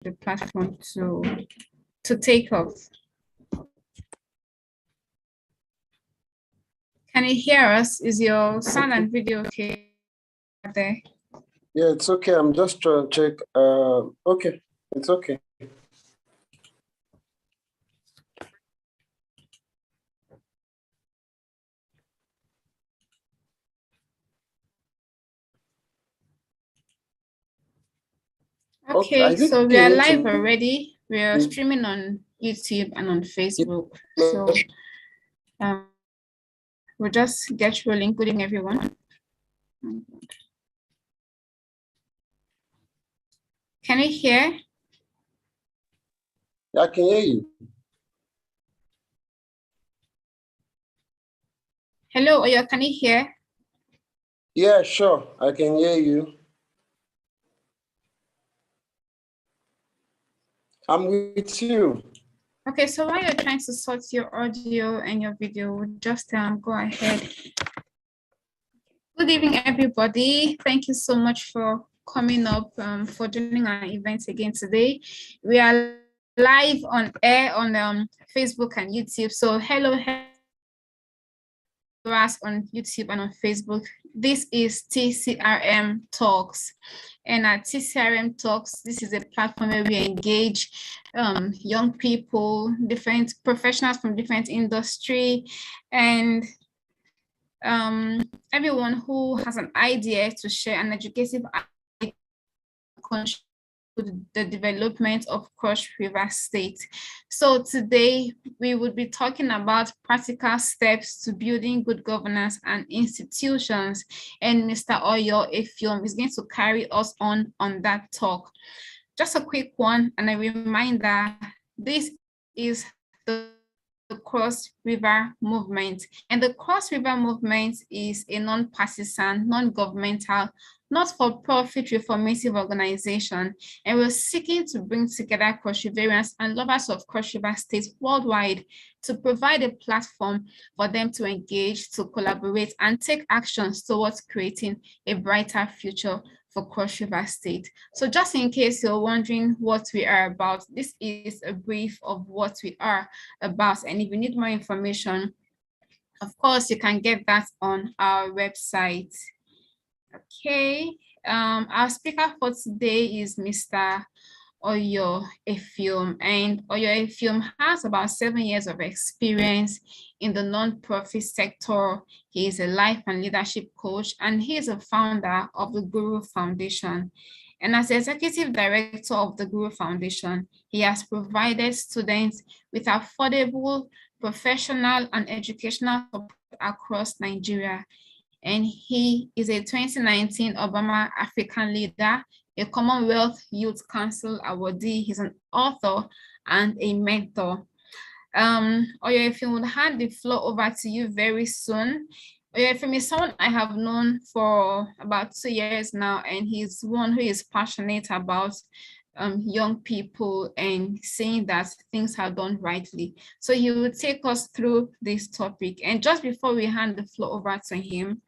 the platform to take off. Can you hear us? Is your sound and video okay there? Yeah, it's okay. I'm just trying to check. Okay, it's okay. Okay, so we are live already. We are streaming on YouTube and on Facebook. So we'll just get rolling. Good evening, everyone. Can you hear? I can hear you. Hello, Oyo, can you hear? Yeah, sure. I can hear you. I'm with you. Okay, so while you're trying to sort your audio and your video, just go ahead. Good evening, everybody. Thank you so much for coming up, for joining our event again today. We are live on air on Facebook and YouTube. So hello us on YouTube and on Facebook. This is TCRM Talks. And at TCRM Talks, this is a platform where we engage young people, different professionals from different industry, and everyone who has an idea to share an educative idea to the development of Cross River State. So today we would be talking about practical steps to building good governance and institutions, and Mr. Oyo Effium is going to carry us on that talk. Just a quick one and a reminder, this is the Cross River Movement, and the Cross River Movement is a non-partisan, non-governmental, not-for-profit reformative organization, and we're seeking to bring together Cross Riverians and lovers of Cross River State worldwide to provide a platform for them to engage, to collaborate, and take actions towards creating a brighter future for Cross River State. So just in case you're wondering what we are about, this is a brief of what we are about. And if you need more information, of course, you can get that on our website. Okay, our speaker for today is Mr. Oyo Effium, and Oyo Effium has about 7 years of experience in the non-profit sector. He is a life and leadership coach, and he is a founder of the Guru Foundation. And as the executive director of the Guru Foundation, he has provided students with affordable, professional, and educational support across Nigeria. And he is a 2019 Obama African Leader, a Commonwealth Youth Council awardee. He's an author and a mentor. Oyo Effium, would hand the floor over to you very soon. Oyo Effium is someone I have known for about 2 years now, and he's one who is passionate about young people and saying that things are done rightly. So he will take us through this topic. And just before we hand the floor over to him,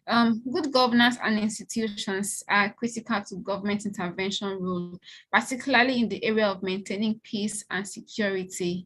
good governance and institutions are critical to government intervention role, particularly in the area of maintaining peace and security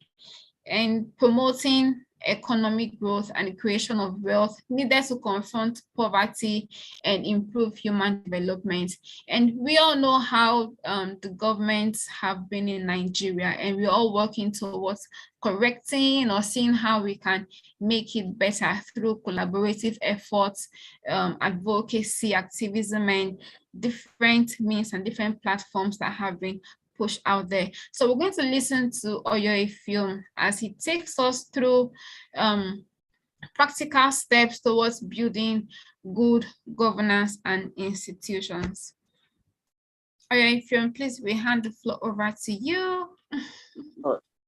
and promoting economic growth and the creation of wealth needed to confront poverty and improve human development. And we all know how the governments have been in Nigeria, and we're all working towards correcting or seeing how we can make it better through collaborative efforts, advocacy, activism, and different means and different platforms that have been pushed out there. So we're going to listen to Oyo Effium as he takes us through practical steps towards building good governance and institutions. Oyo Effium, please, we hand the floor over to you.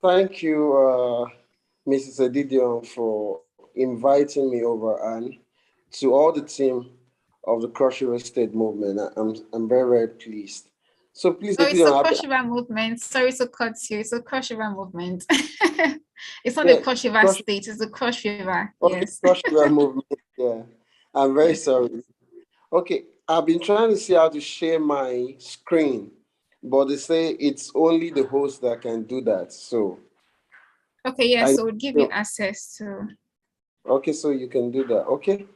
Thank you, Mrs. Edidion, for inviting me over, and to all the team of the Cross River State Movement. I'm very, very pleased. So please, it's a Cross River Movement. Sorry to cut you. It's a Cross River Movement. It's not a Cross River State. It's a Cross River. Okay, yes. Cross River Movement. Yeah, I'm very sorry. Okay, I've been trying to see how to share my screen. but they say it's only the host that can do that. So Okay, yeah, I so we'll give you access to. okay, so you can do that. Okay.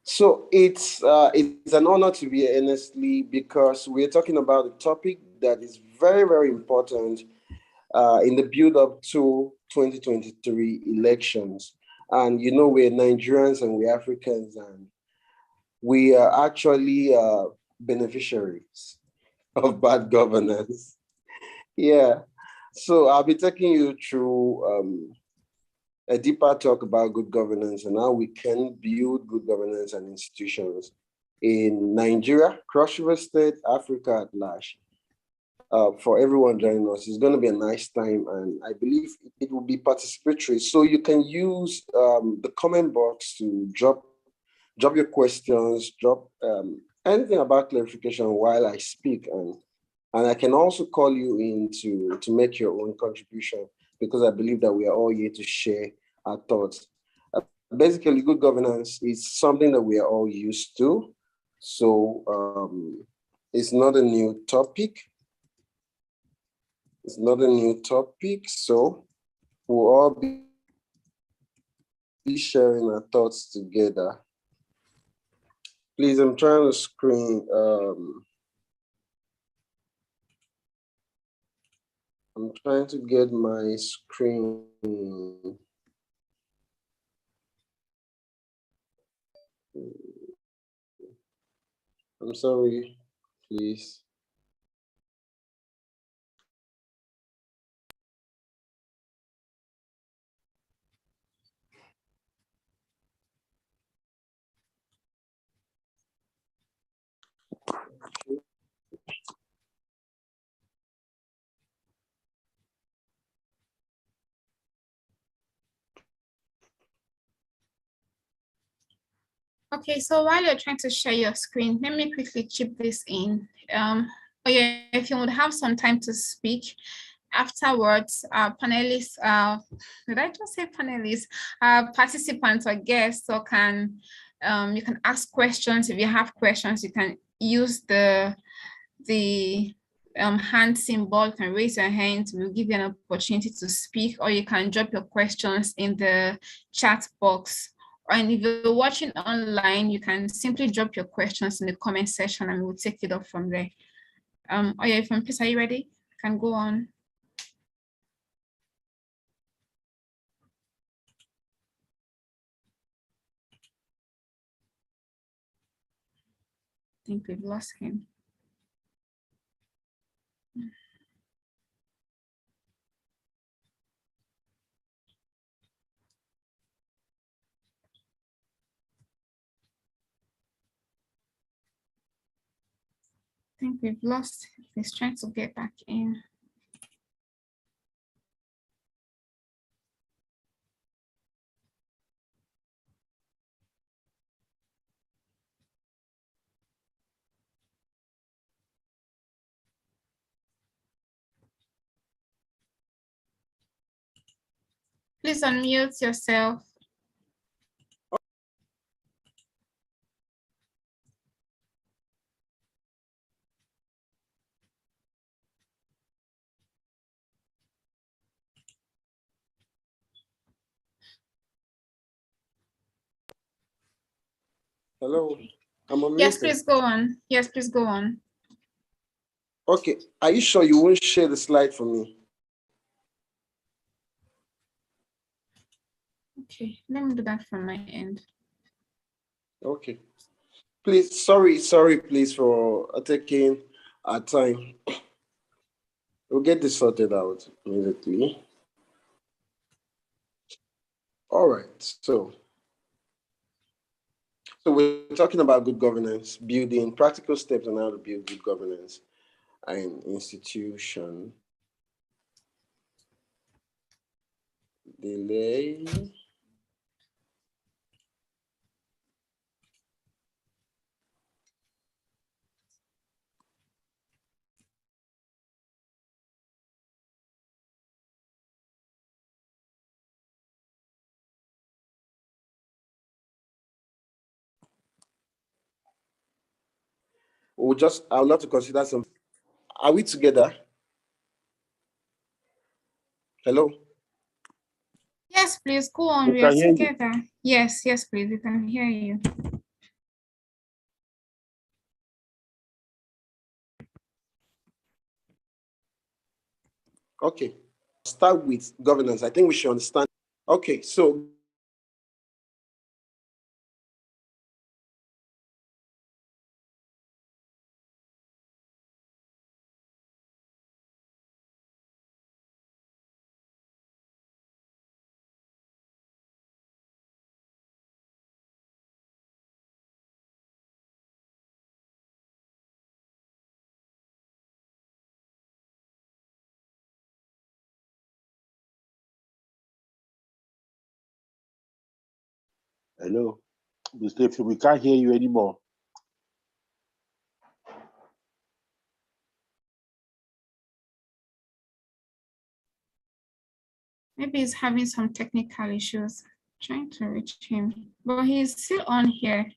So it's an honor to be here, honestly, because we're talking about a topic that is very, very important in the build up to 2023 elections. And you know, we're Nigerians and we're Africans, and we are actually beneficiaries of bad governance. Yeah. So I'll be taking you through a deeper talk about good governance and how we can build good governance and institutions in Nigeria, Cross River State, Africa at large. For everyone joining us, it's going to be a nice time, and I believe it will be participatory. So you can use the comment box to drop your questions, drop anything about clarification while I speak, and I can also call you in to make your own contribution, because I believe that we are all here to share our thoughts. Basically, good governance is something that we are all used to. So it's not a new topic. It's not a new topic. So we'll all be sharing our thoughts together. Please, I'm trying to screen. I'm trying to get my screen. I'm sorry, please. Okay, so while you're trying to share your screen, let me quickly chip this in. Oh yeah, if you would have some time to speak afterwards, panelists, did I just say panelists? Participants or guests, or can you can ask questions. If you have questions, you can use the hand symbol, you can raise your hand, we'll give you an opportunity to speak, or you can drop your questions in the chat box. And if you're watching online, you can simply drop your questions in the comment section and we'll take it up from there. Oh yeah, if please, are you ready? Can go on. I think we've lost him. I think we've lost. He's trying to get back in. Please unmute yourself. Hello, I'm Yes, unmuted. please go on. Yes, please go on. Okay, are you sure you won't share the slide for me? Okay, let me do that from my end. Okay. Please, sorry, please for taking our time. We'll get this sorted out immediately. All right, so we're talking about good governance, building practical steps on how to build good governance and institution. Delay. I would love to consider some. Are we together? Hello? Yes, please go on. We We are can hear you. together. Yes, yes, please. We can hear you. Okay. Start with governance. I think we should understand. Okay, so Hello. Mr. If we can't hear you anymore. Maybe he's having some technical issues. Trying to reach him, but he's still on here.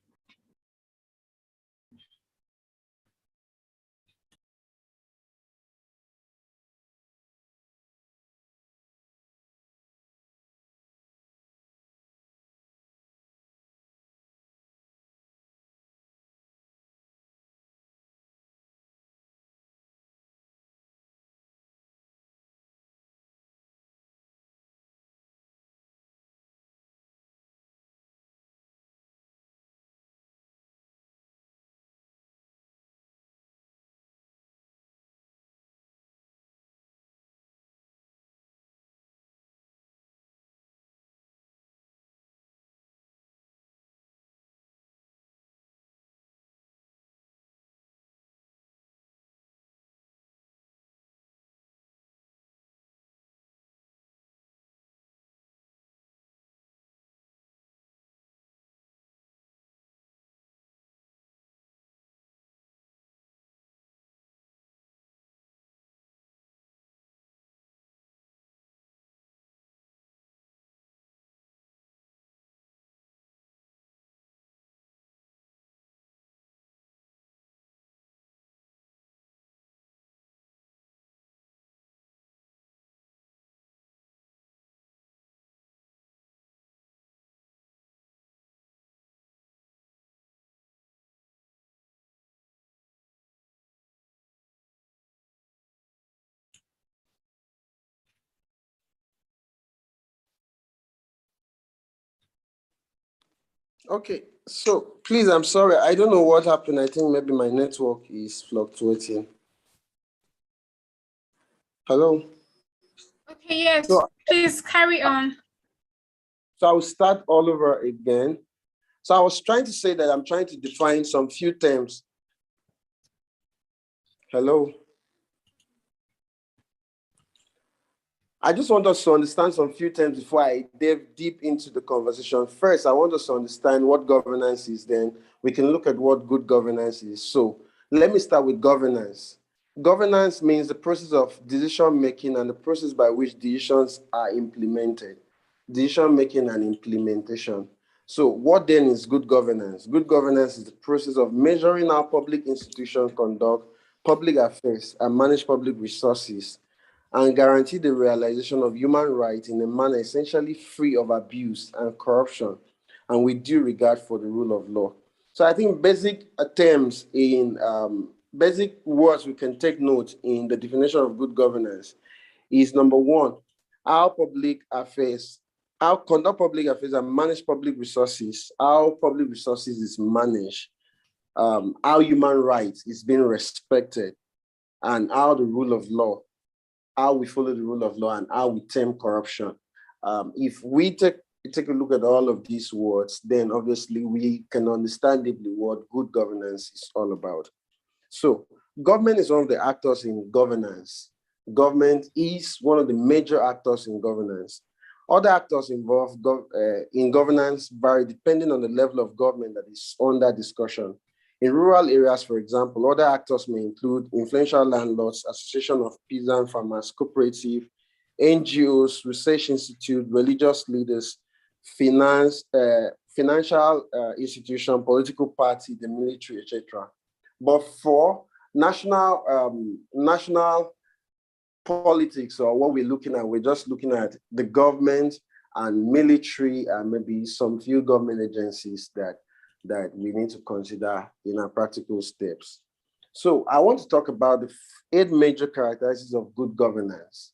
okay. So please, I'm sorry. I don't know what happened. I think maybe my network is fluctuating. Hello? Okay, yes, So, please carry on. so I'll start all over again. So I was trying to say that I'm trying to define some few terms. Hello? I just want us to understand some few terms before I dive deep into the conversation. First, I want us to understand what governance is, then we can look at what good governance is. So let me start with governance. Governance means the process of decision making and the process by which decisions are implemented. Decision making and implementation. So, what then is good governance? Good governance is the process of measuring how public institutions conduct public affairs and manage public resources and guarantee the realization of human rights in a manner essentially free of abuse and corruption and with due regard for the rule of law. So I think basic terms in basic words we can take note in the definition of good governance is number one, how public affairs, how conduct public affairs and manage public resources, how public resources is managed, how human rights is being respected, and how the rule of law, how we follow the rule of law, and how we tame corruption. If we take a look at all of these words, then obviously we can understand deeply what good governance is all about. So, government is one of the actors in governance. Government is one of the major actors in governance. Other actors involved in governance vary depending on the level of government that is under discussion. In rural areas, for example, other actors may include influential landlords, association of peasant farmers, cooperative, NGOs, research institute, religious leaders, financial institution, political party, the military, etc. But for national politics, or what we're looking at, we're just looking at the government and military and maybe some few government agencies that we need to consider in our practical steps. So I want to talk about the 8 major characteristics of good governance.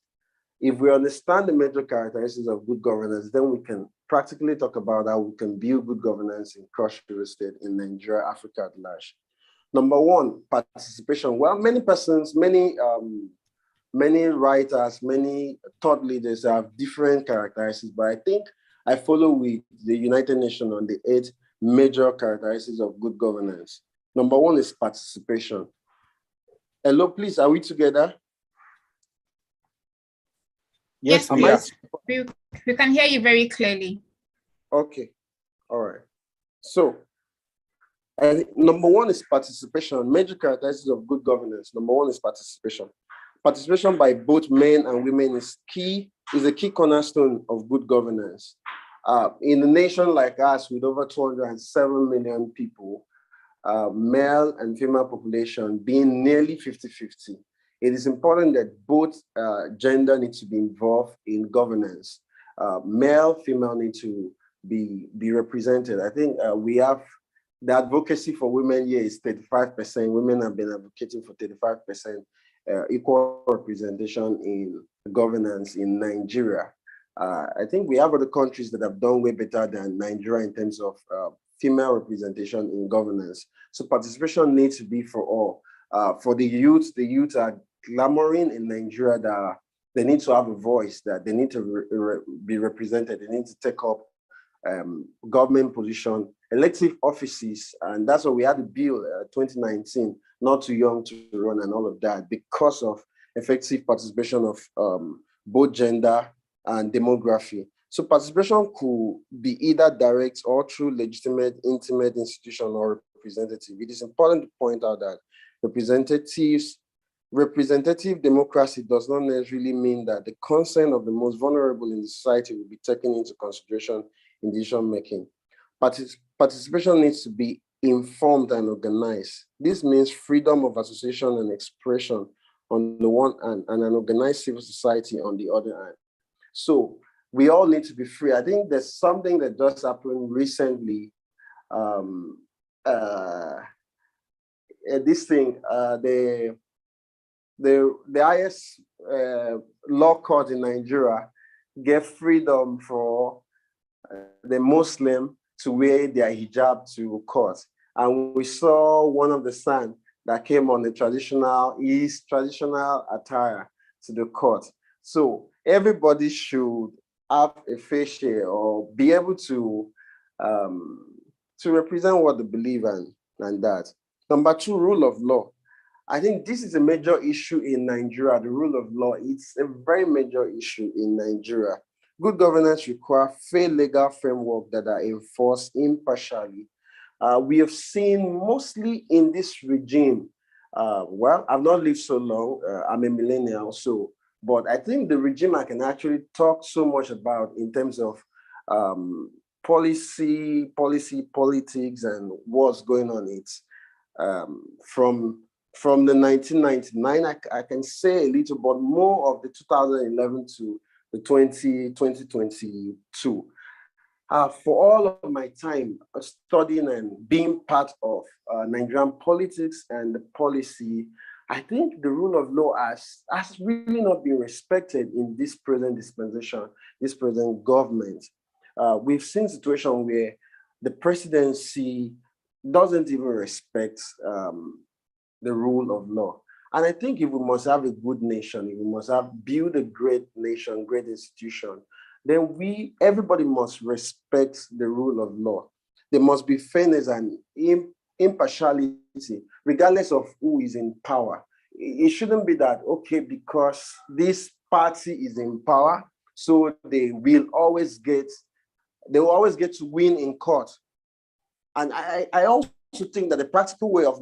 If we understand the major characteristics of good governance, then we can practically talk about how we can build good governance in Cross River State, in Nigeria, Africa at large. Number 1, participation. Well, many persons, many writers, many thought leaders have different characteristics, but I think I follow with the United Nations on the 8 major characteristics of good governance. Number 1 is participation. Hello, please, are we together? Yes, please. We can hear you very clearly. Okay, all right. So, number 1 is participation. Major characteristics of good governance. Number 1 is participation. Participation by both men and women is a key cornerstone of good governance. In a nation like us with over 207 million people, male and female population being nearly 50-50, it is important that both gender need to be involved in governance. Male, female need to be represented. I think we have the advocacy for women here is 35%. Women have been advocating for 35% equal representation in governance in Nigeria. I think we have other countries that have done way better than Nigeria in terms of female representation in governance. So participation needs to be for all. For the youth are clamoring in Nigeria that they need to have a voice, that they need to be represented, they need to take up government position, elective offices, and that's why we had the bill 2019, not too young to run and all of that, because of effective participation of both gender and demography. So participation could be either direct or through legitimate, intimate institution or representative. It is important to point out that representative democracy does not necessarily mean that the consent of the most vulnerable in the society will be taken into consideration in decision making. Participation needs to be informed and organized. This means freedom of association and expression on the one hand, and an organized civil society on the other hand. So we all need to be free. I think there's something that just happened recently. This thing, the highest law court in Nigeria gave freedom for the Muslim to wear their hijab to court. And we saw one of the son that came on his traditional attire to the court. So everybody should have a fair share or be able to represent what they believe in and that. Number 2, rule of law. I think this is a major issue in Nigeria. The rule of law, it's a very major issue in Nigeria. Good governance requires fair legal framework that are enforced impartially. We have seen mostly in this regime, well, I've not lived so long, I'm a millennial, but I think the regime I can actually talk so much about in terms of policy, politics, and what's going on. It's from the 1999, I can say a little, but more of the 2011 to the 2022. For all of my time studying and being part of Nigerian politics and the policy, I think the rule of law has really not been respected in this present dispensation, this present government. We've seen situations where the presidency doesn't even respect the rule of law. And I think if we must have a good nation, if we must build a great nation, great institution, then everybody must respect the rule of law. There must be fairness and impartiality, regardless of who is in power. It shouldn't be that, okay, because this party is in power, so they will always get to win in court. And I also think that the practical way of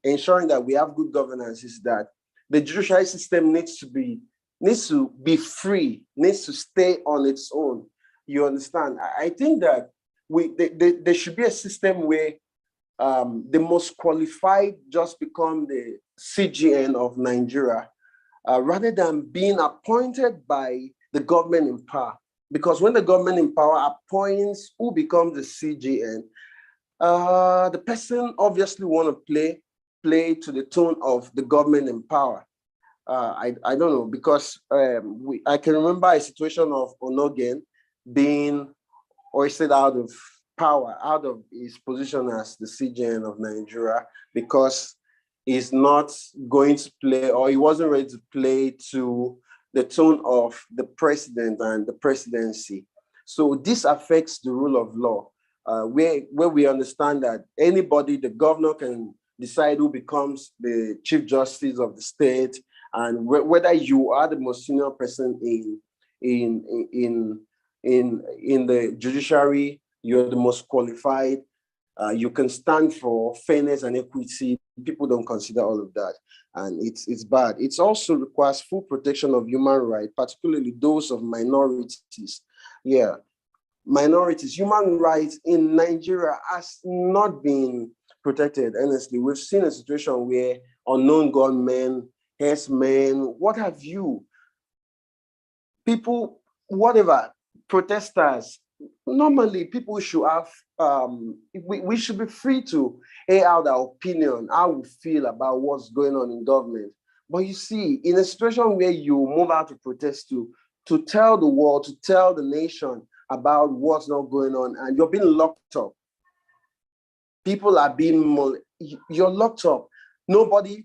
ensuring that we have good governance is that the judiciary system needs to be free, needs to stay on its own. You understand? I think that there should be a system where the most qualified just become the CGN of Nigeria, rather than being appointed by the government in power. Because when the government in power appoints who becomes the CGN, the person obviously want to play to the tone of the government in power. I don't know, because I can remember a situation of Onogen being hoisted out of power, out of his position as the CGN of Nigeria, because he's not going to play, or he wasn't ready to play to the tone of the president and the presidency. So this affects the rule of law, where we understand that anybody, the governor can decide who becomes the chief justice of the state, and whether you are the most senior person in the judiciary, you're the most qualified, you can stand for fairness and equity. People don't consider all of that, and it's bad. It also requires full protection of human rights, particularly those of minorities. Yeah, minorities. Human rights in Nigeria has not been protected. Honestly, we've seen a situation where unknown gunmen, herdsmen, what have you, people, whatever, protesters. Normally, people should have, we should be free to air out our opinion, how we feel about what's going on in government. But you see, in a situation where you move out to protest to tell the world, to tell the nation about what's not going on, and you're being locked up. People are being, you're locked up. Nobody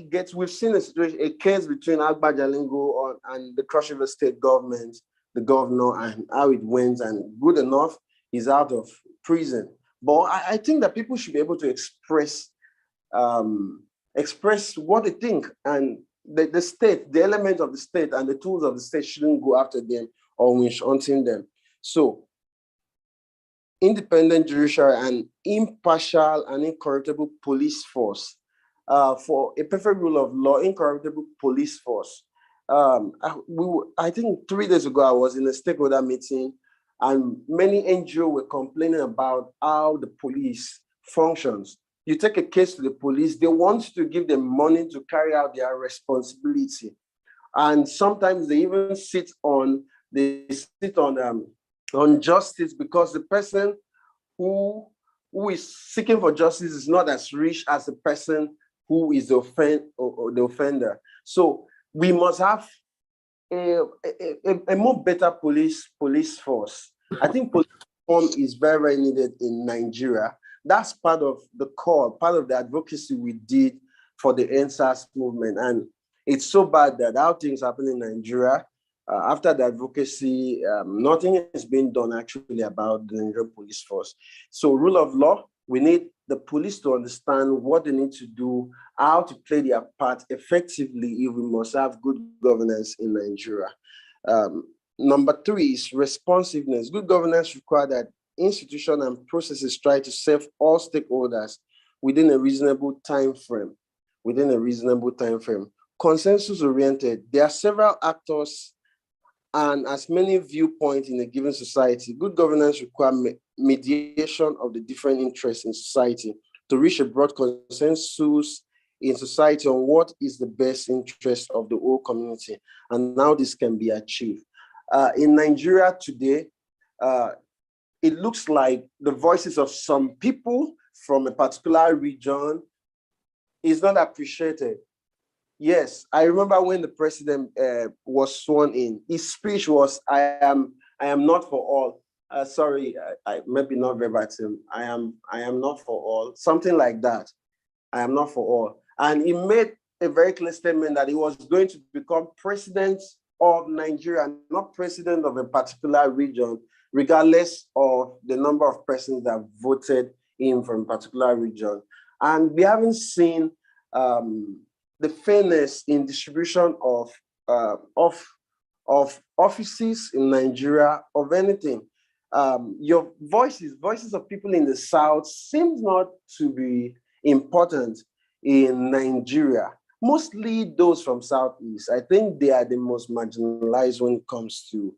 gets, we've seen a case between Agba Jalingo and the Cross River State government, the governor, and how it went, and good enough, he's out of prison. But I think that people should be able to express what they think, and the state, the element of the state and the tools of the state shouldn't go after them or witch hunting them. So independent judiciary and impartial and incorruptible police force. For a perfect rule of law, incorruptible police force. I think 3 days ago, I was in a stakeholder meeting, and many NGOs were complaining about how the police functions. You take a case to the police, they want to give them money to carry out their responsibility. And sometimes they even sit on justice, because the person who is seeking for justice is not as rich as the person who is the offender. So we must have a more better police force. I think police reform is very, very needed in Nigeria. That's part of the core, part of the advocacy we did for the NSAS movement. And it's so bad that how things happen in Nigeria, after the advocacy, nothing has been done actually about the Nigerian police force. So rule of law, we need the police to understand what they need to do, how to play their part effectively if we must have good governance in Nigeria. Number 3 is responsiveness. Good governance requires that institutions and processes try to serve all stakeholders within a reasonable time frame. Consensus-oriented. There are several actors and as many viewpoints in a given society. Good governance requires mediation of the different interests in society to reach a broad consensus in society on what is the best interest of the whole community and how this can be achieved. In Nigeria today, it looks like the voices of some people from a particular region is not appreciated. Yes, I remember when the president was sworn in, his speech was, I am not for all. Sorry, I maybe not verbatim. I am not for all, something like that. I am not for all. And he made a very clear statement that he was going to become president of Nigeria, not president of a particular region, regardless of the number of persons that voted in from a particular region. And we haven't seen the fairness in distribution of offices in Nigeria, of anything. Your voices of people in the South seems not to be important in Nigeria. Mostly those from Southeast. I think they are the most marginalized when it comes to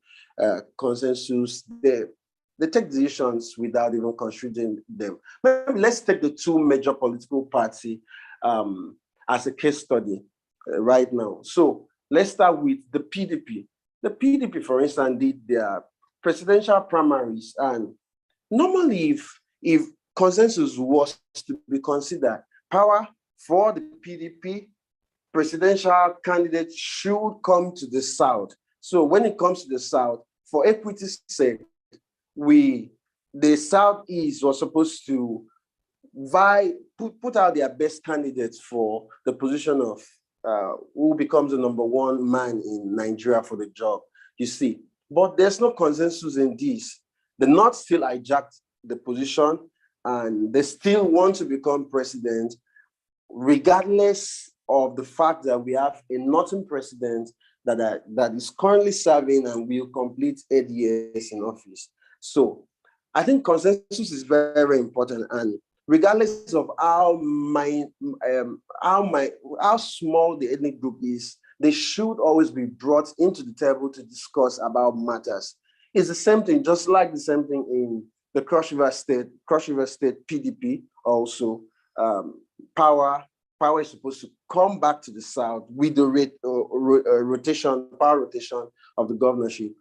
consensus. The They take decisions without even considering them. Maybe let's take the two major political parties as a case study right now. So let's start with the PDP. The PDP, for instance, did their presidential primaries, and normally, if consensus was to be considered, power for the PDP presidential candidates should come to the South. So when it comes to the South, for equity's sake, the Southeast was supposed to put out their best candidates for the position of who becomes the number one man in Nigeria for the job, you see. But there's no consensus in this. The North still hijacked the position, and they still want to become president, regardless of the fact that we have a Northern president that is currently serving and will complete 8 years in office. So I think consensus is very, very important. And regardless of how small the ethnic group is, they should always be brought into the table to discuss about matters. It's the same thing, just like the same thing in the Cross River State PDP also. Power is supposed to come back to the South with the power rotation of the governorship.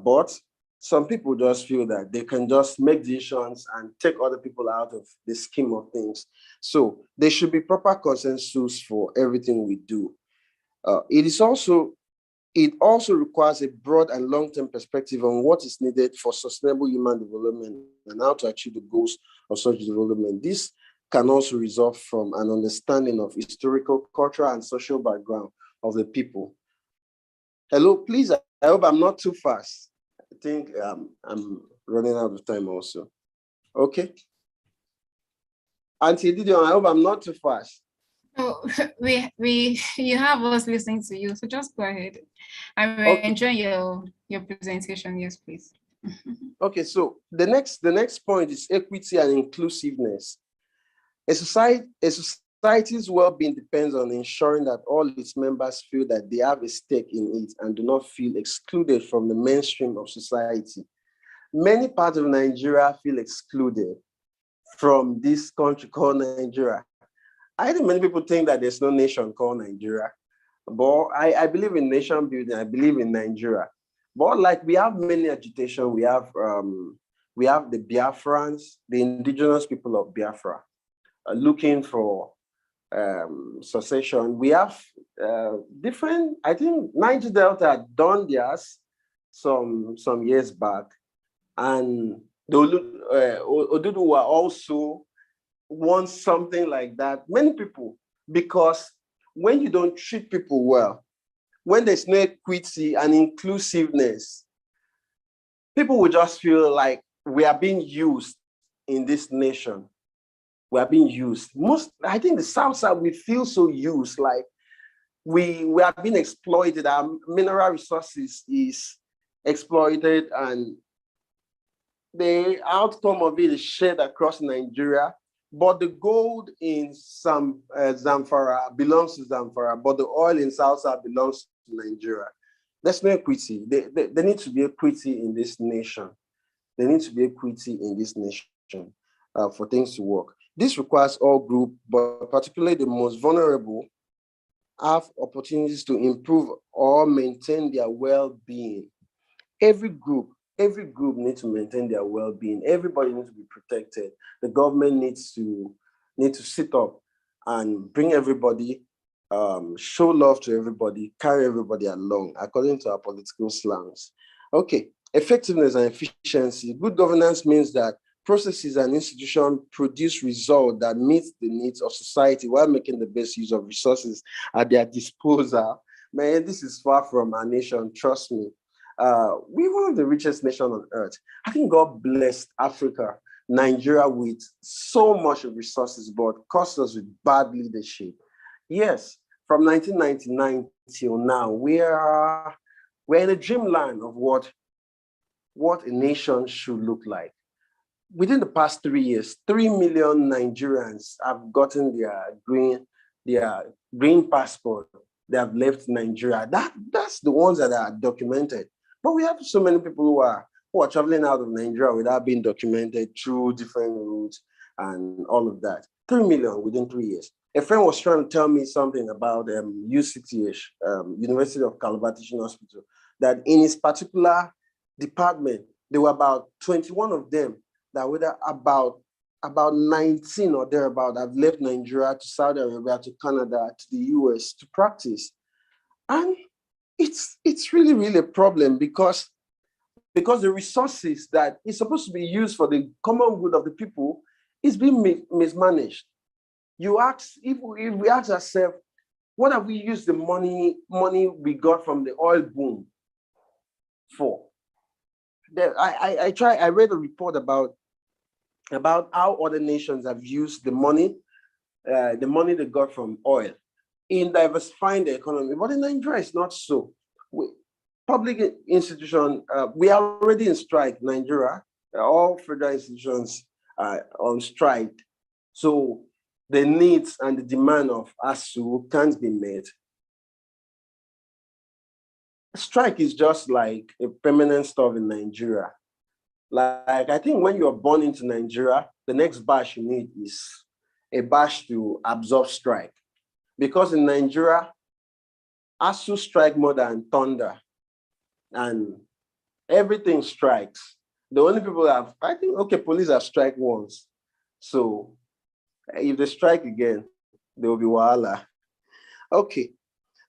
But some people just feel that they can just make decisions and take other people out of the scheme of things. So there should be proper consensus for everything we do. It also requires a broad and long-term perspective on what is needed for sustainable human development and how to achieve the goals of such development. This can also result from an understanding of historical, cultural, and social background of the people. Hello, please, I hope I'm not too fast. I think I'm running out of time also. Okay. Auntie Didion, I hope I'm not too fast. Oh, you have us listening to you, so just go ahead. I'm enjoying your presentation. Yes, please. Okay, so the next point is equity and inclusiveness. A society's well-being depends on ensuring that all its members feel that they have a stake in it and do not feel excluded from the mainstream of society. Many parts of Nigeria feel excluded from this country called Nigeria. I think many people think that there's no nation called Nigeria, but I believe in nation building. I believe in Nigeria. But like we have many agitation, we have the Biafrans, the indigenous people of Biafra, looking for succession. We have different. I think Niger Delta had done theirs some years back, and the Oduduwa also wants something like that. Many people, because when you don't treat people well, when there's no equity and inclusiveness, people will just feel like we are being used in this nation. We are being used. I think the South side, we feel so used, like we are being exploited. Our mineral resources is exploited, and the outcome of it is shared across Nigeria. But the gold in Zamfara belongs to Zamfara, but the oil in South South belongs to Nigeria. There's no equity. There needs to be equity in this nation. There needs to be equity in this nation for things to work. This requires all groups, but particularly the most vulnerable, have opportunities to improve or maintain their well-being. Every group needs to maintain their well-being. Everybody needs to be protected. The government needs to sit up and bring everybody, show love to everybody, carry everybody along, according to our political slangs. Okay, effectiveness and efficiency. Good governance means that processes and institutions produce results that meet the needs of society while making the best use of resources at their disposal. Man, this is far from our nation, trust me. We're one of the richest nations on earth. I think God blessed Africa, Nigeria, with so much of resources, but cost us with bad leadership. Yes, from 1999 till now, we're in a dreamland of what a nation should look like. Within the past 3 years, 3 million Nigerians have gotten their green passport. They have left Nigeria. That's the ones that are documented. But we have so many people who are who are traveling out of Nigeria without being documented through different routes and all of that. 3 million within 3 years. A friend was trying to tell me something about UCTH, University of Calabar Teaching Hospital, that in his particular department, there were about 21 of them that were about 19 or thereabout have left Nigeria to Saudi Arabia, to Canada, to the US to practice. And it's really, really a problem because the resources that is supposed to be used for the common good of the people is being mismanaged. You ask, if we ask ourselves, what have we used the money we got from the oil boom for? I read a report about how other nations have used the money they got from oil in diversifying the economy. But in Nigeria, it's not so. Public institutions, we are already in strike, Nigeria. All federal institutions are on strike. So the needs and the demand of ASU can't be met. Strike is just like a permanent stuff in Nigeria. Like, I think when you're born into Nigeria, the next batch you need is a batch to absorb strike. Because in Nigeria, ASU strike more than thunder. And everything strikes. The only people that I think, okay, police have strike once. So if they strike again, there will be wahala. Okay,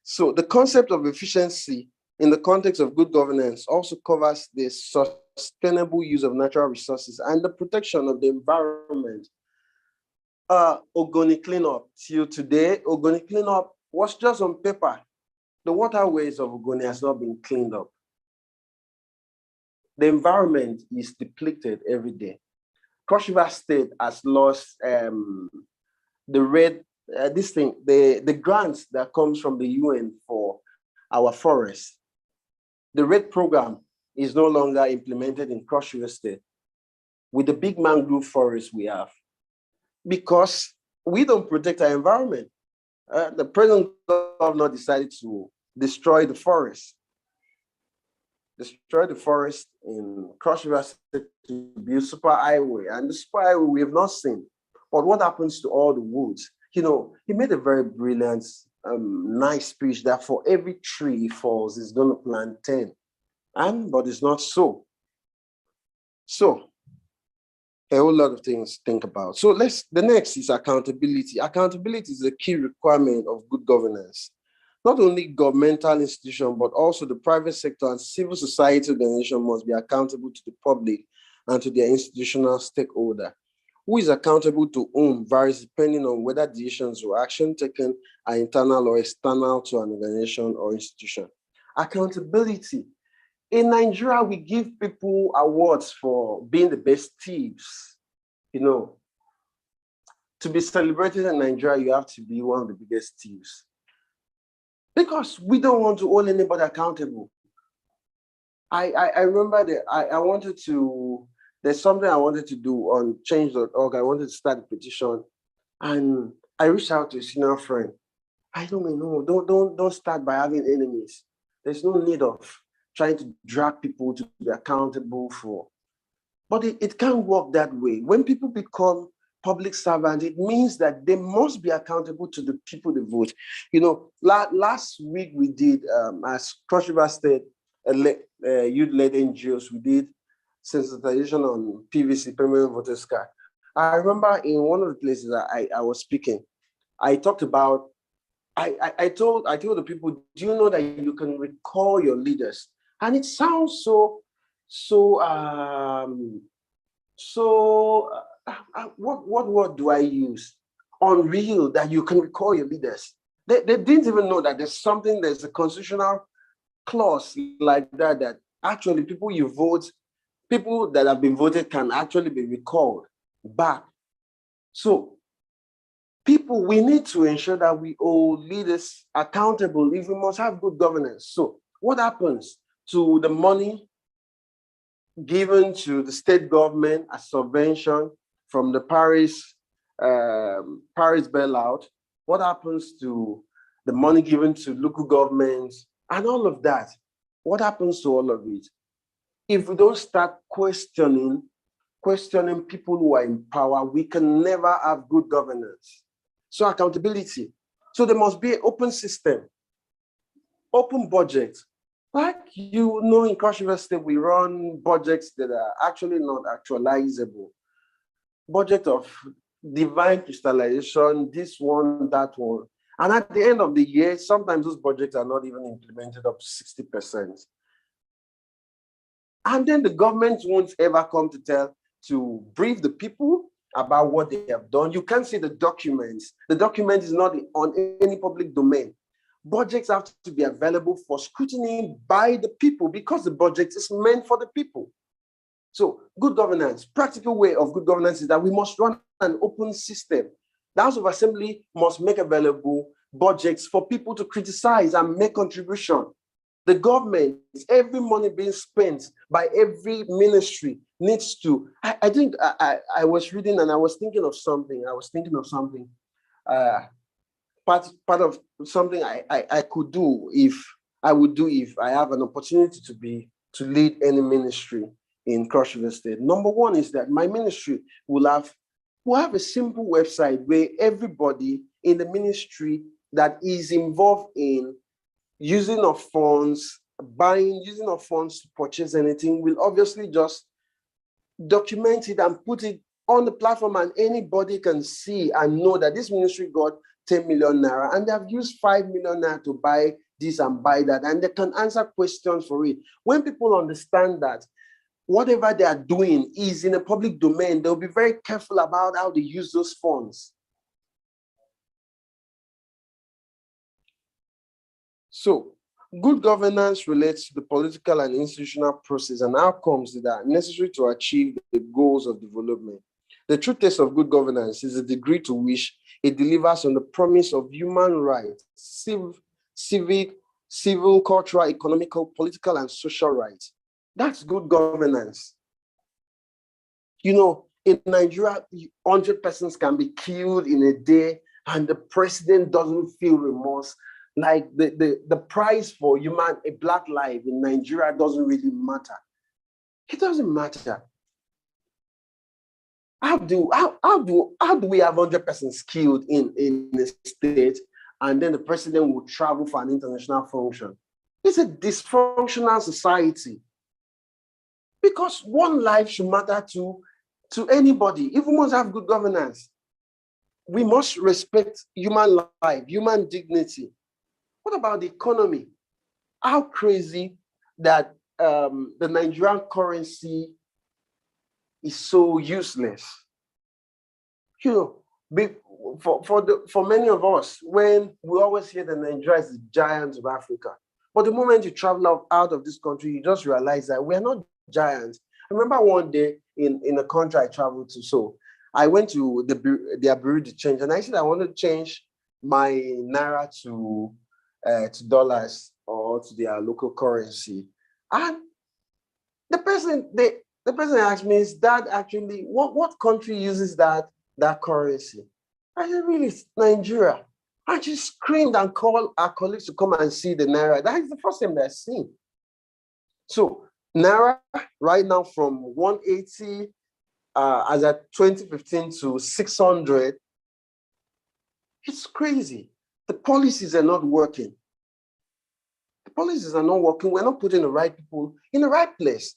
so the concept of efficiency in the context of good governance also covers the sustainable use of natural resources and the protection of the environment. Ogoni cleanup, till today, Ogoni cleanup was just on paper. The waterways of Ogoni has not been cleaned up. The environment is depleted every day. Cross River State has lost the grants that comes from the UN for our forests. The RED program is no longer implemented in Cross River State with the big mangrove forest we have, because we don't protect our environment. The present governor decided to destroy the forest. Destroy the forest in Cross River State to build super highway, and the super highway we have not seen. But what happens to all the woods? You know, he made a very brilliant, nice speech that for every tree he falls, he's going to plant 10. But it's not so. So a whole lot of things to think about. So the next is accountability. Accountability is a key requirement of good governance. Not only governmental institutions, but also the private sector and civil society organization must be accountable to the public and to their institutional stakeholder. Who is accountable to whom varies depending on whether decisions or action taken are internal or external to an organization or institution. Accountability. In Nigeria, we give people awards for being the best thieves. You know, to be celebrated in Nigeria, you have to be one of the biggest thieves. Because we don't want to hold anybody accountable. I remember that there's something I wanted to do on change.org. I wanted to start a petition, and I reached out to a senior friend. I don't know, don't start by having enemies. There's no need of trying to drag people to be accountable for. But it can't work that way. When people become public servants, it means that they must be accountable to the people they vote. You know, last week we did, as Cross River State youth-led NGOs, we did sensitization on PVC, permanent voters card. I remember in one of the places I was speaking, I talked about, I told the people, do you know that you can recall your leaders? And it sounds what word do I use? Unreal that you can recall your leaders. They didn't even know that there's a constitutional clause like that actually people that have been voted can actually be recalled back. So we need to ensure that we hold leaders accountable if we must have good governance. So what happens to the money given to the state government as subvention from the Paris bailout? What happens to the money given to local governments and all of that? What happens to all of it? if we don't start questioning people who are in power, we can never have good governance. So accountability. So there must be an open system, open budget. Like in Cross River State, we run budgets that are actually not actualizable. Budget of divine crystallization, this one, that one. And at the end of the year, sometimes those budgets are not even implemented up to 60%. And then the government won't ever come to brief the people about what they have done. You can't see the documents. The document is not on any public domain. Budgets have to be available for scrutiny by the people because the budget is meant for the people. So good governance, practical way of good governance is that we must run an open system. The House of Assembly must make available budgets for people to criticize and make contribution. The government, every money being spent by every ministry needs to, I think I was reading and I was thinking of something. Part of something I could do if I have an opportunity to lead any ministry in Cross River State. Number one is that my ministry will have a simple website where everybody in the ministry that is involved in using of funds to purchase anything will obviously just document it and put it on the platform, and anybody can see and know that this ministry got 10 million naira and they have used 5 million naira to buy this and buy that, and they can answer questions for it. When people understand that whatever they are doing is in a public domain, they'll be very careful about how they use those funds. So, good governance relates to the political and institutional process and outcomes that are necessary to achieve the goals of development. The true test of good governance is the degree to which it delivers on the promise of human rights, civic, civil, cultural, economical, political, and social rights. That's good governance. In Nigeria, 100 persons can be killed in a day and the president doesn't feel remorse. Like the price for a black life in Nigeria doesn't really matter. It doesn't matter. How do we have 100 persons killed in a state and then the president will travel for an international function? It's a dysfunctional society. Because one life should matter to anybody. If we must have good governance, we must respect human life, human dignity. What about the economy? How crazy that the Nigerian currency is so useless. For many of us, when we always hear that Nigeria is the giant of Africa, but the moment you travel out of this country, you just realize that we're not giants. I remember one day in a country I traveled to, so I went to their bureau de change, and I said I want to change my naira to dollars or to their local currency. And the person asked me, is that actually what country uses that currency? I said, really, it's Nigeria. And she screamed and called our colleagues to come and see the naira. That is the first time they're seeing. So naira right now from 180 as at 2015 to 600, it's crazy. The policies are not working. We're not putting the right people in the right place.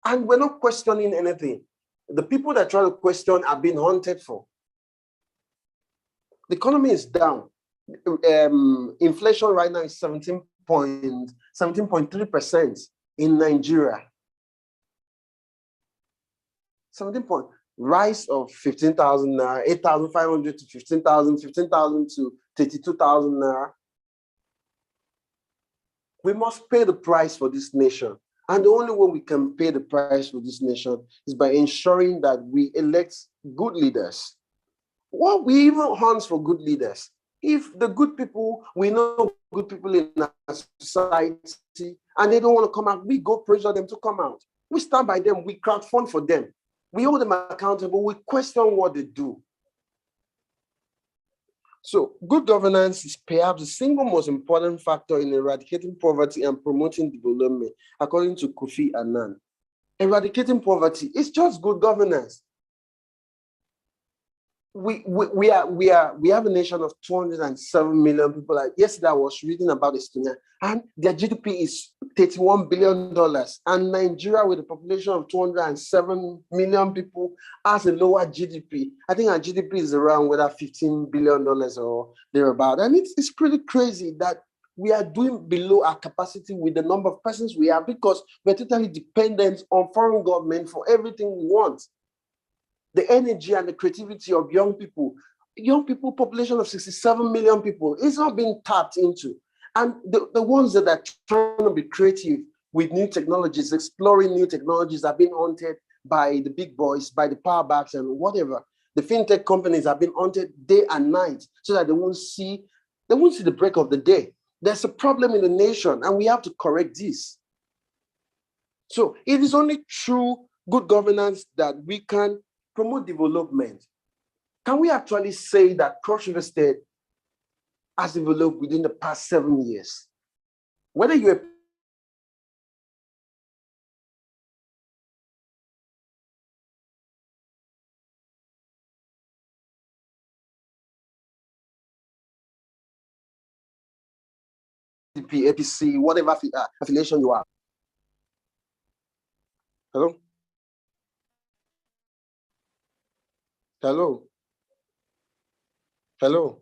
And we're not questioning anything. The people that try to question are being hunted for. The economy is down. Inflation right now is 17.3% in Nigeria. 17 point rise of 15,000 naira, 8,500 to 15,000, 15,000 to 32,000 naira. We must pay the price for this nation. And the only way we can pay the price for this nation is by ensuring that we elect good leaders. Well, we even hunt for good leaders. If the good people, we know good people in our society, and they don't want to come out, we go pressure them to come out. We stand by them, we crowdfund for them. We hold them accountable, we question what they do. So good governance is perhaps the single most important factor in eradicating poverty and promoting development, according to Kofi Annan. eradicating poverty. It's just good governance. We have a nation of 207 million people. Like yesterday, I was reading about Estonia, and their GDP is $31 billion. And Nigeria, with a population of 207 million people, has a lower GDP. I think our GDP is around whether $15 billion or thereabout. And it's pretty crazy that we are doing below our capacity with the number of persons we have, because we're totally dependent on foreign government for everything we want. The energy and the creativity of young people, population of 67 million people, is not being tapped into. And the ones that are trying to be creative with new technologies, exploring new technologies, are being haunted by the big boys, by the power backs and whatever. The fintech companies have been haunted day and night so that they won't see the break of the day. There's a problem in the nation, and we have to correct this. So it is only through good governance that we can promote development. Can we actually say that Cross River State has developed within the past 7 years? Whether you're APC, whatever affiliation you are. Hello? Hello? Hello?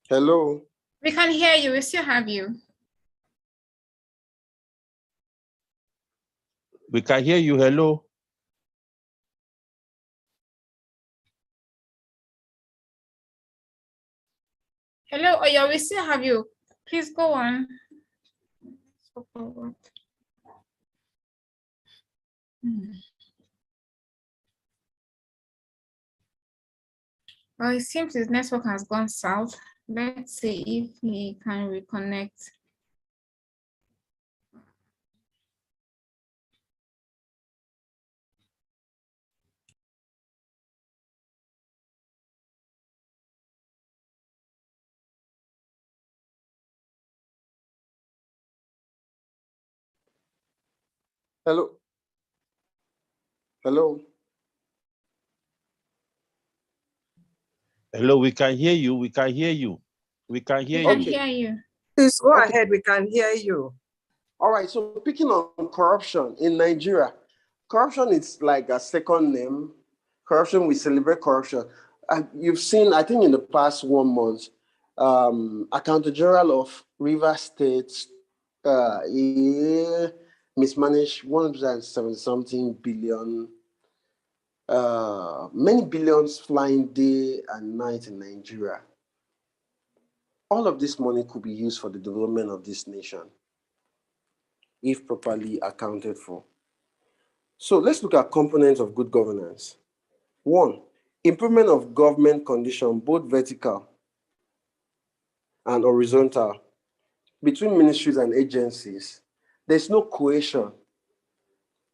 Hello? We can hear you. We still have you. We can hear you. Hello. Hello, Oyo, we still have you. Please go on. Well, it seems his network has gone south. Let's see if he can reconnect. Hello? Hello? Hello, we can hear you. We can hear you. We can hear We you. can hear you. Please go ahead. We can hear you. All right, so picking on corruption in Nigeria, corruption is like a second name. Corruption, we celebrate corruption. You've seen, I think in the past 1 month, Accountant General of Rivers State mismanaged 170 something billion, many billions flying day and night in Nigeria. All of this money could be used for the development of this nation if properly accounted for. So let's look at components of good governance. 1, improvement of government condition, both vertical and horizontal, between ministries and agencies. There's no cohesion.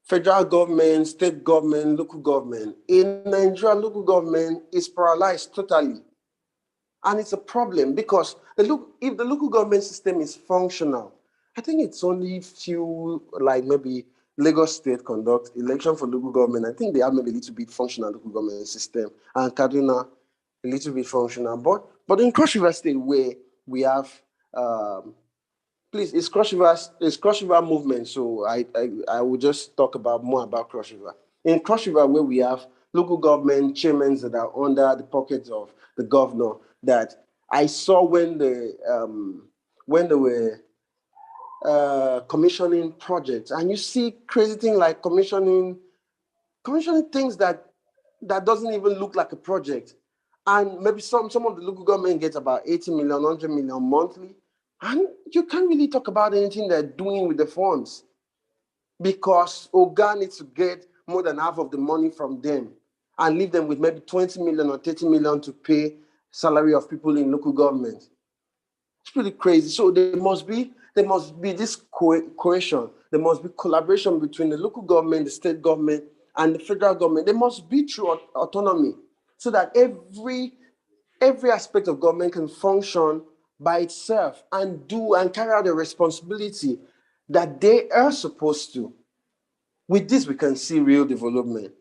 Federal government, state government, local government. In Nigeria, local government is paralyzed totally. And it's a problem because if the local government system is functional, I think it's only few, like maybe Lagos State conduct election for local government. I think they have maybe a little bit functional local government system, and Kaduna a little bit functional. But in Cross River State, where we have, please, it's Cross River movement. So I will just talk about more about Cross River. In Cross River, where we have local government chairmen that are under the pockets of the governor, that I saw when they were commissioning projects, and you see crazy things like commissioning things that doesn't even look like a project, and maybe some of the local government gets about 80 million, 100 million monthly, and you can't really talk about anything they're doing with the funds because Oga needs to get more than half of the money from them and leave them with maybe 20 million or 30 million to pay salary of people in local government. It's pretty crazy. So there must be this cohesion. There must be collaboration between the local government, the state government, and the federal government. There must be true autonomy so that every aspect of government can function by itself and carry out the responsibility that they are supposed to. With this, we can see real development.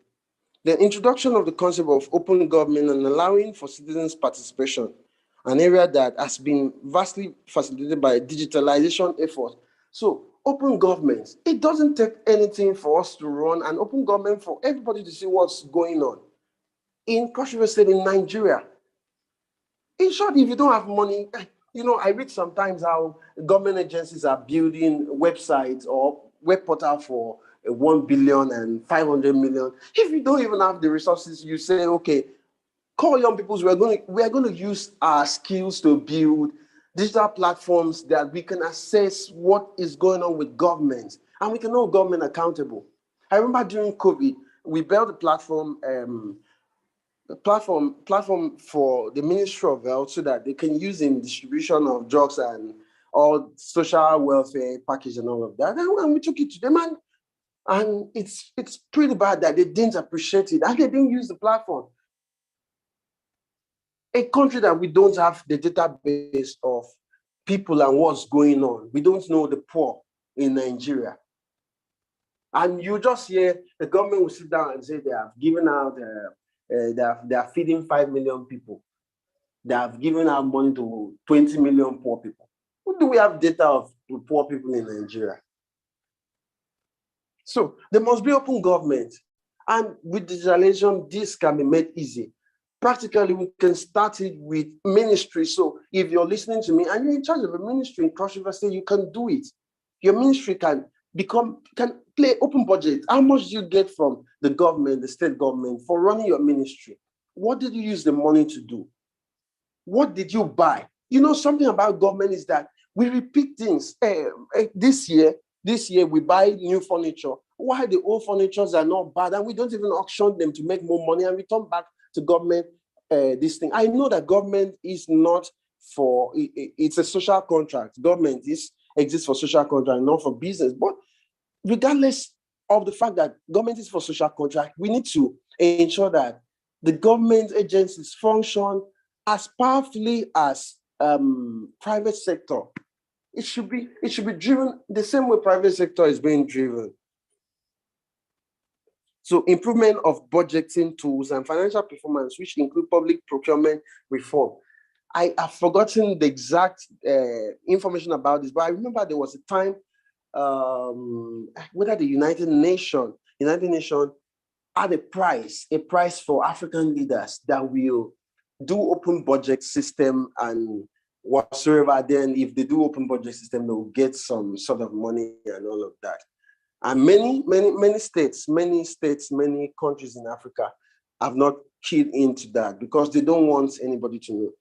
The introduction of the concept of open government and allowing for citizens' participation, an area that has been vastly facilitated by digitalization efforts. So open government, it doesn't take anything for us to run an open government for everybody to see what's going on. In Cross River State in Nigeria, in short, if you don't have money, I read sometimes how government agencies are building websites or web portal for 1 billion and 500 million. If you don't even have the resources, you say, okay, call young people. We are going to use our skills to build digital platforms that we can assess what is going on with government, and we can hold government accountable. I remember during COVID, we built a platform for the Ministry of Health so that they can use in distribution of drugs and all social welfare package and all of that. And we took it to them, and it's pretty bad that they didn't appreciate it and they didn't use the platform. A country that we don't have the database of people and what's going on. We don't know the poor in Nigeria. And you just hear the government will sit down and say they have given out, they are feeding 5 million people. They have given out money to 20 million poor people. Who do we have data of the poor people in Nigeria? So there must be open government. And with digitalization, this can be made easy. Practically, we can start it with ministry. So if you're listening to me and you're in charge of a ministry in Cross River State, you can do it. Your ministry can play open budget. How much do you get from the government, the state government, for running your ministry? What did you use the money to do? What did you buy? Something about government is that we repeat things. This year we buy new furniture. Why the old furnitures are not bad, and we don't even auction them to make more money and return back to government this thing. I know that government is not for, it's a social contract. Government exists for social contract, not for business. But regardless of the fact that government is for social contract, we need to ensure that the government agencies function as powerfully as private sector. It should be driven the same way private sector is being driven. So improvement of budgeting tools and financial performance, which include public procurement reform. I have forgotten the exact information about this, but I remember there was a time whether the United Nations had a prize for African leaders that will do open budget system and whatsoever. Then if they do open budget system, they will get some sort of money and all of that. And many states, many countries in Africa have not keyed into that because they don't want anybody to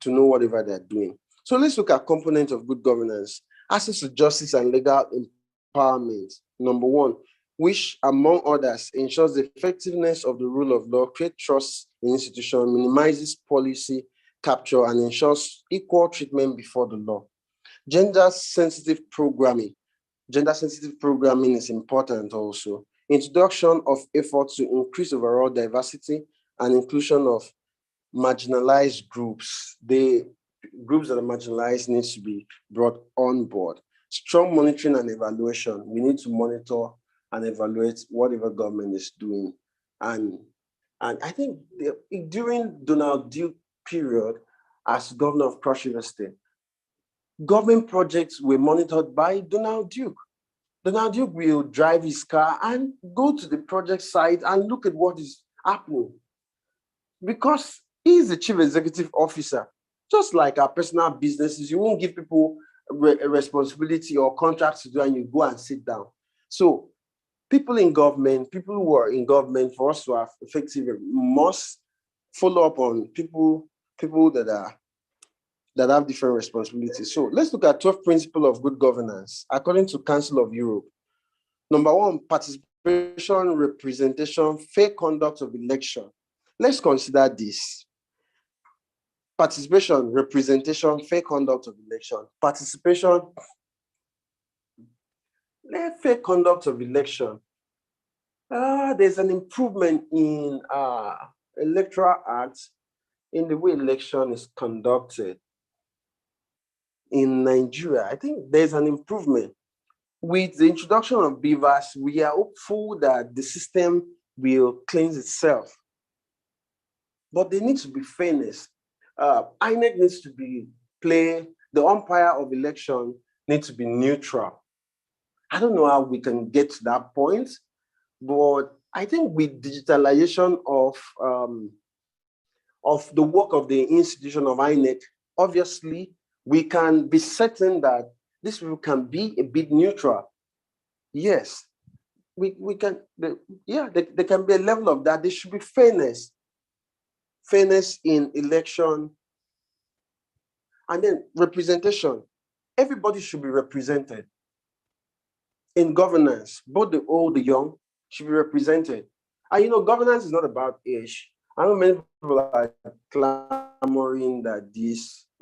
know whatever they're doing. So let's look at components of good governance. Access to justice and legal empowerment. Number one, which among others ensures the effectiveness of the rule of law, create trust in institutions, minimizes policy capture, and ensures equal treatment before the law. Gender-sensitive programming. Gender-sensitive programming is important also. Introduction of efforts to increase overall diversity and inclusion of marginalized groups. The groups that are marginalized needs to be brought on board. Strong monitoring and evaluation. We need to monitor and evaluate whatever government is doing. And I think during Donald Duke period, as governor of Cross River State, government projects were monitored by Donald Duke. Donald Duke will drive his car and go to the project site and look at what is happening. Because he's the chief executive officer. Just like our personal businesses, you won't give people a responsibility or contracts to do and you go and sit down. So people in government, people who are in government, for us to have effective, must follow up on people that have different responsibilities. So let's look at 12 principles of good governance, according to Council of Europe. Number one, participation, representation, fair conduct of election. Let's consider this. Participation, representation, fair conduct of election. Participation, fair conduct of election. There's an improvement in electoral acts in the way election is conducted in Nigeria. I think there's an improvement. with the introduction of beavers, we are hopeful that the system will cleanse itself. But there needs to be fairness. INEC needs to the umpire of election needs to be neutral. I don't know how we can get to that point, but I think with digitalization of the work of the institution of INEC, obviously we can be certain that this can be a bit neutral. Yes, we can. There can be a level of that. There should be fairness in election, and then representation. Everybody should be represented in governance. Both the old, the young should be represented. And governance is not about age. I know many people are clamoring that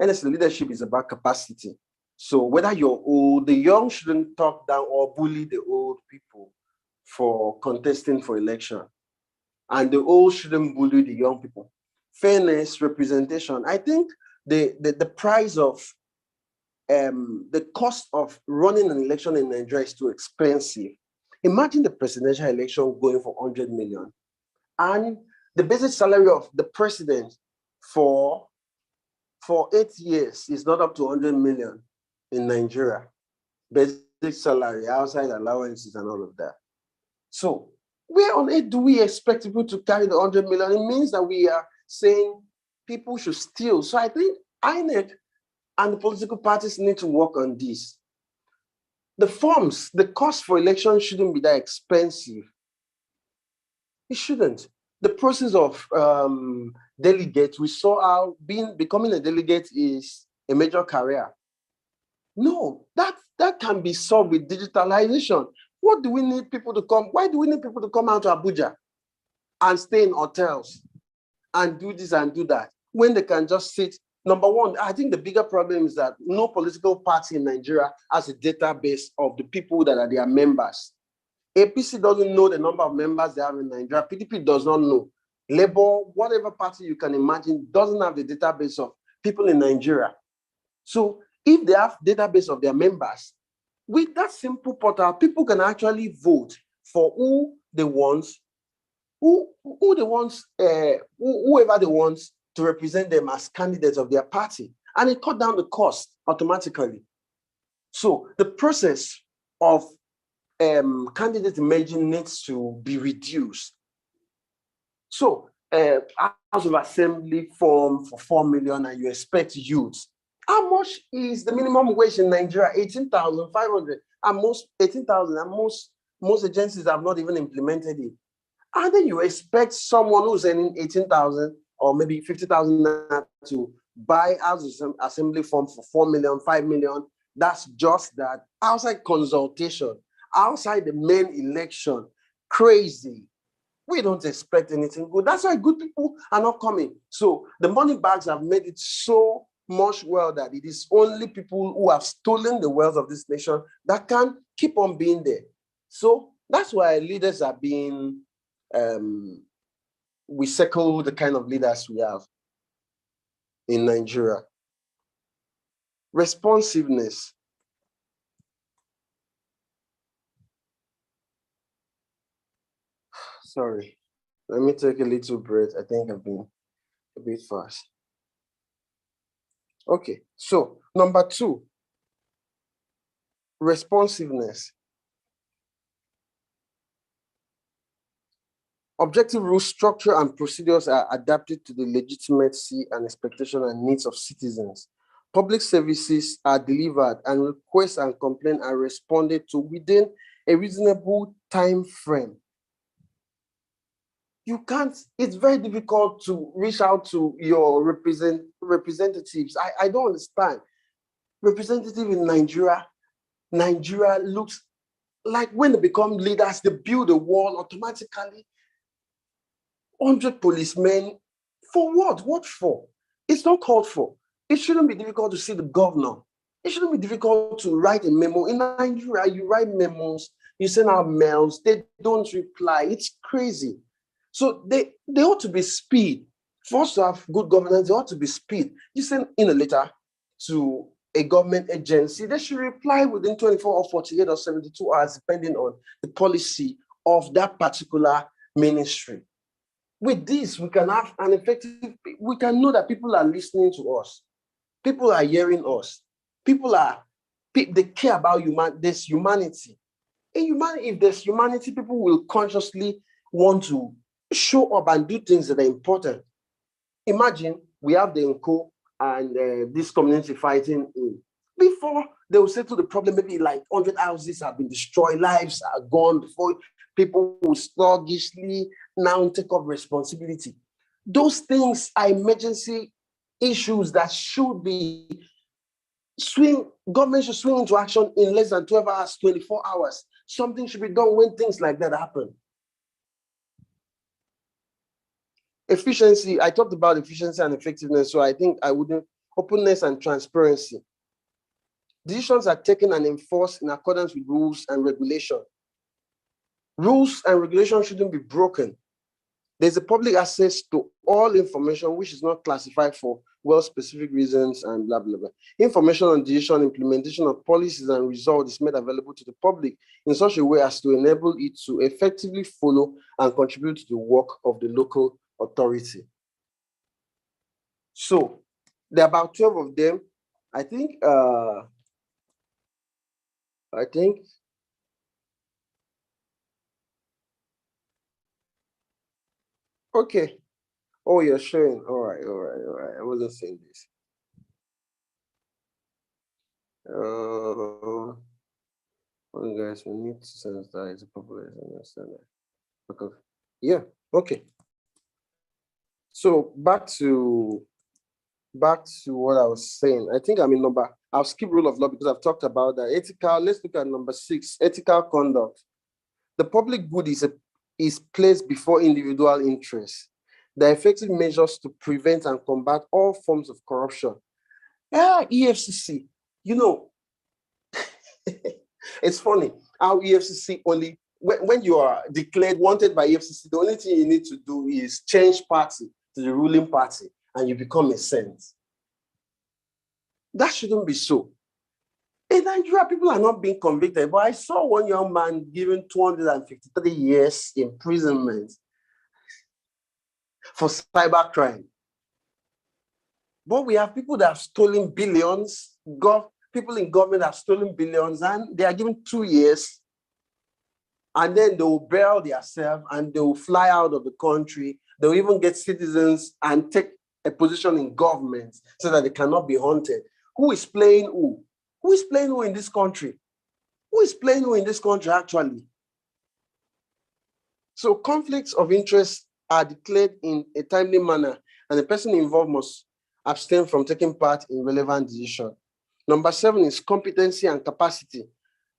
honestly, leadership is about capacity. So whether you're old, the young shouldn't talk down or bully the old people for contesting for election. And the old shouldn't bully the young people. Fairness, representation. I think the price of the cost of running an election in Nigeria is too expensive. Imagine the presidential election going for 100 million. And the basic salary of the president for 8 years is not up to 100 million in Nigeria. Basic salary, outside allowances and all of that. So where on earth do we expect people to carry the 100 million? It means that we are saying people should steal. So I think INEC and the political parties need to work on this. The forms, the cost for election shouldn't be that expensive. It shouldn't. The process of delegates, we saw how becoming a delegate is a major career. No, that can be solved with digitalization. What do we need people to come? Why do we need people to come out to Abuja and stay in hotels and do this and do that when they can just sit? Number one, I think the bigger problem is that no political party in Nigeria has a database of the people that are their members. APC doesn't know the number of members they have in Nigeria. PDP does not know. Labour, whatever party you can imagine, doesn't have the database of people in Nigeria. So if they have database of their members, with that simple portal, people can actually vote for whoever they want to represent them as candidates of their party. And it cut down the cost automatically. So the process of candidate emerging needs to be reduced. So House of Assembly form for 4 million and you expect youth. How much is the minimum wage in Nigeria? 18,500 and most 18,000 and most agencies have not even implemented it. And then you expect someone who's earning 18,000 or maybe 50,000 to buy House of Assembly form for 4 million, 5 million. That's just that. Outside consultation, outside the main election, crazy. We don't expect anything good. That's why good people are not coming. So the money bags have made it so much well that it is only people who have stolen the wealth of this nation that can keep on being there. So that's why leaders are being, we circle the kind of leaders we have in Nigeria. Responsiveness. Sorry, let me take a little breath. I think I've been a bit fast. Okay, so number 2, responsiveness. Objective rules, structure, and procedures are adapted to the legitimacy and expectation and needs of citizens. Public services are delivered and requests and complaints are responded to within a reasonable time frame. You can't, it's very difficult to reach out to your representatives. I don't understand. Representative in Nigeria looks like when they become leaders, they build a wall automatically. 100 policemen, for what? What for? It's not called for. It shouldn't be difficult to see the governor. It shouldn't be difficult to write a memo. In Nigeria, you write memos, you send out mails, they don't reply. It's crazy. So they ought to be speed. For us to have good governance, there ought to be speed. You send in a letter to a government agency, they should reply within 24 or 48 or 72 hours, depending on the policy of that particular ministry. With this, we can have an effective, we can know that people are listening to us. People are hearing us. They care about there's humanity. If there's humanity, people will consciously want to show up and do things that are important. Imagine we have the NCO and this community fighting in. Before they will settle the problem, maybe like 100 houses have been destroyed, lives are gone, before people will sluggishly now take up responsibility. Those things are emergency issues that should be government should swing into action in less than 12 hours, 24 hours. Something should be done when things like that happen. Efficiency, I talked about efficiency and effectiveness, so I think I wouldn't. Openness and transparency. Decisions are taken and enforced in accordance with rules and regulation. Rules and regulation shouldn't be broken. There's a public access to all information which is not classified for well-specific reasons and blah, blah, blah. Information on decision, implementation of policies and results is made available to the public in such a way as to enable it to effectively follow and contribute to the work of the local authority. So there are about 12 of them. I think, okay. Oh, you're sharing. All right. I wasn't saying this. Guys, we need to sensitize the population. Understand that. Okay. Yeah. Okay. So back to what I was saying. I think I'm in number. I'll skip rule of law because I've talked about that. Ethical. Let's look at number 6. Ethical conduct. The public good is placed before individual interests. The effective measures to prevent and combat all forms of corruption. EFCC, it's funny how EFCC only, when you are declared wanted by EFCC, the only thing you need to do is change party to the ruling party and you become a saint. That shouldn't be so. In Nigeria, people are not being convicted, but I saw one young man given 253 years imprisonment for cybercrime. But we have people that have stolen billions, people in government have stolen billions, and they are given 2 years, and then they will bail themselves and they will fly out of the country. They'll even get citizens and take a position in government so that they cannot be haunted. Who is playing who? Who is playing who in this country? Who is playing who in this country, actually? So conflicts of interest are declared in a timely manner, and the person involved must abstain from taking part in relevant decision. Number 7 is competency and capacity.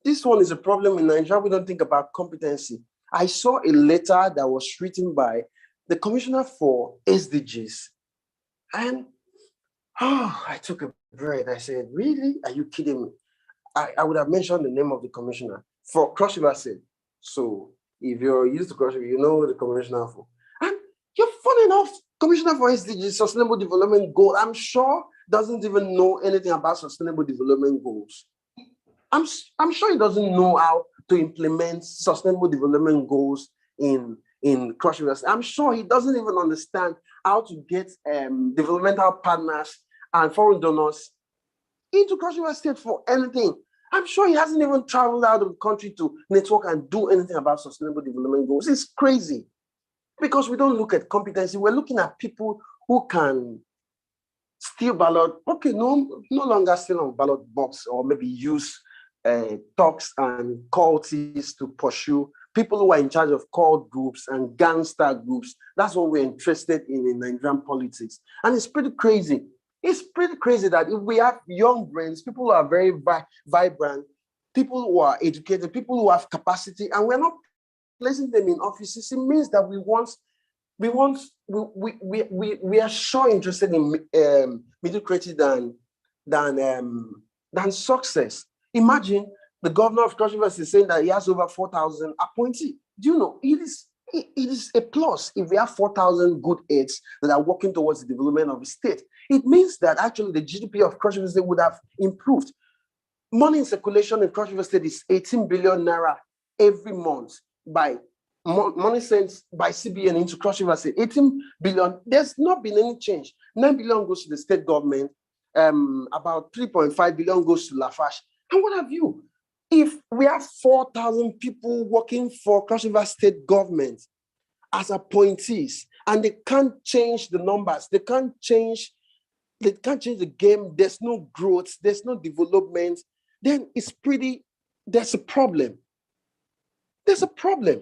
This one is a problem in Nigeria. We don't think about competency. I saw a letter that was written by the commissioner for SDGs, and I took a breath. I said, really? Are you kidding me? I would have mentioned the name of the commissioner for Cross River State. So if you're used to Cross River, you know the commissioner for. And you're funny enough, commissioner for SDGs, Sustainable Development Goal, I'm sure doesn't even know anything about Sustainable Development Goals. I'm sure he doesn't know how to implement Sustainable Development Goals in Cross River State. I'm sure he doesn't even understand how to get developmental partners and foreign donors into Cross River State for anything. I'm sure he hasn't even traveled out of the country to network and do anything about Sustainable Development Goals. It's crazy because we don't look at competency. We're looking at people who can steal ballot. Okay, no longer steal on ballot box, or maybe use talks and cultists to pursue people who are in charge of cult groups and gangster groups. That's what we're interested in Nigerian politics. And it's pretty crazy. It's pretty crazy that if we have young brains, people who are very vibrant, people who are educated, people who have capacity, and we're not placing them in offices, it means that we are sure interested in mediocrity than success. Imagine the governor of Cross River is saying that he has over 4,000 appointees. Do you know, it is a plus if we have 4,000 good aides that are working towards the development of the state. it means that actually the GDP of Cross River State would have improved. Money in circulation in Cross River State is 18 billion naira every month by money sent by CBN into Cross River State. 18 billion. There's not been any change. 9 billion goes to the state government. About 3.5 billion goes to Lafarge. And what have you? If we have 4,000 people working for Cross River State government as appointees, and they can't change the numbers, they can't change the game, there's no growth, there's no development, then there's a problem. There's a problem.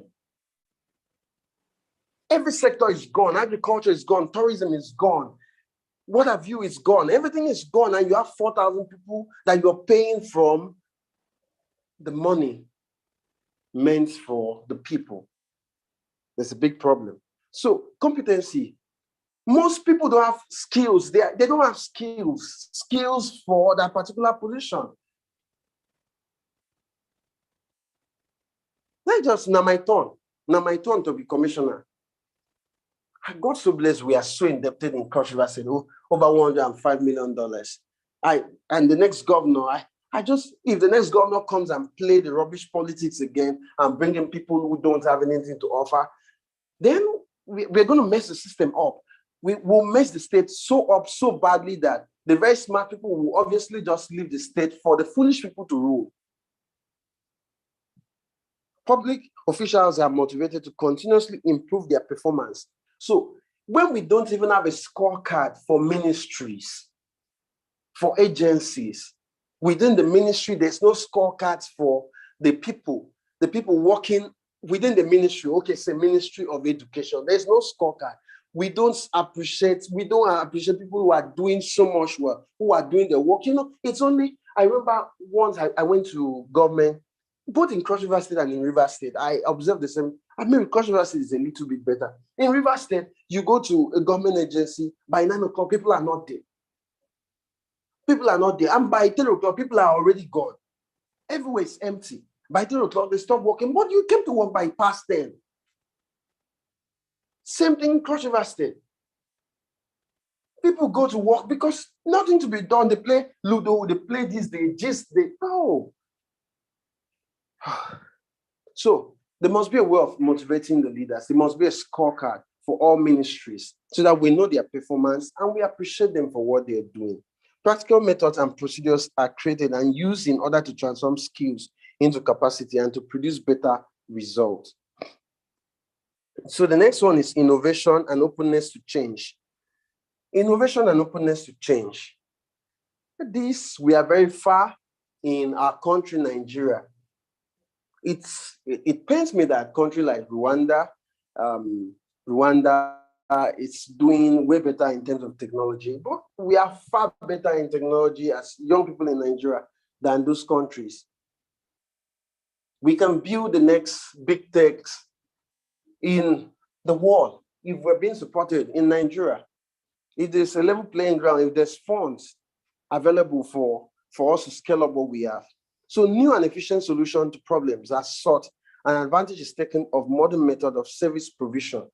Every sector is gone. Agriculture is gone. Tourism is gone. What have you is gone. Everything is gone, and you have 4,000 people that you're paying from the money meant for the people. There's a big problem. So competency. Most people don't have skills. They don't have skills for that particular position. Not just now my turn to be commissioner. I got so blessed. We are so indebted in Cross River State, over $105 million. And the next governor, if the next governor comes and play the rubbish politics again and bring in people who don't have anything to offer, then we're going to mess the system up. We will mess the state so badly that the very smart people will obviously just leave the state for the foolish people to rule. Public officials are motivated to continuously improve their performance. So when we don't even have a scorecard for ministries, for agencies, within the ministry, there's no scorecards for the people working within the ministry. Okay, say Ministry of Education. There's no scorecard. We don't appreciate people who are doing so much work, who are doing the work. It's only, I remember once I went to government, both in Cross River State and in River State, I observed the same. I mean, Cross River State is a little bit better. In River State, you go to a government agency, by 9 o'clock, people are not there. People are not there. And by 10 o'clock, people are already gone. Everywhere is empty. By 10 o'clock, they stop working. But you came to work by past 10. Same thing in Cross River State. People go to work because nothing to be done. They play Ludo, they play this, no. So there must be a way of motivating the leaders. There must be a scorecard for all ministries so that we know their performance and we appreciate them for what they're doing. Practical methods and procedures are created and used in order to transform skills into capacity and to produce better results. So the next one is innovation and openness to change. Innovation and openness to change. We are very far in our country, Nigeria. It pains me that a country like Rwanda is doing way better in terms of technology, but we are far better in technology as young people in Nigeria than those countries. We can build the next big techs in the world if we're being supported in Nigeria. If there's a level playing ground, if there's funds available for us to scale up what we have. So new and efficient solution to problems are sought, and advantage is taken of modern method of service provision.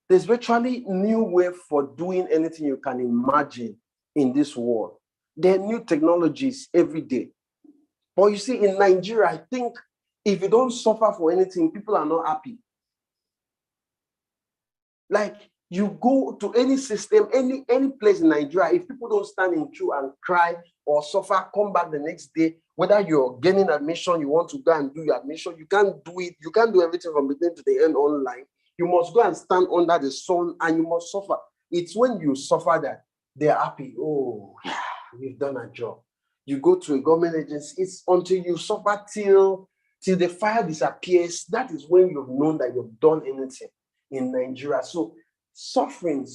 There's virtually new way for doing anything you can imagine in this world. There are new technologies every day. But you see, in Nigeria, I think if you don't suffer for anything, people are not happy. Like you go to any system, any place in Nigeria, if people don't stand in queue and cry or suffer, come back the next day, whether you're getting admission, you want to go and do your admission, you can't do it. You can't do everything from beginning to the end online. You must go and stand under the sun and you must suffer. It's when you suffer that they're happy. Oh, yeah, we've done our job. You go to a government agency, it's until you suffer till the fire disappears. That is when you've known that you've done anything in Nigeria. So suffer.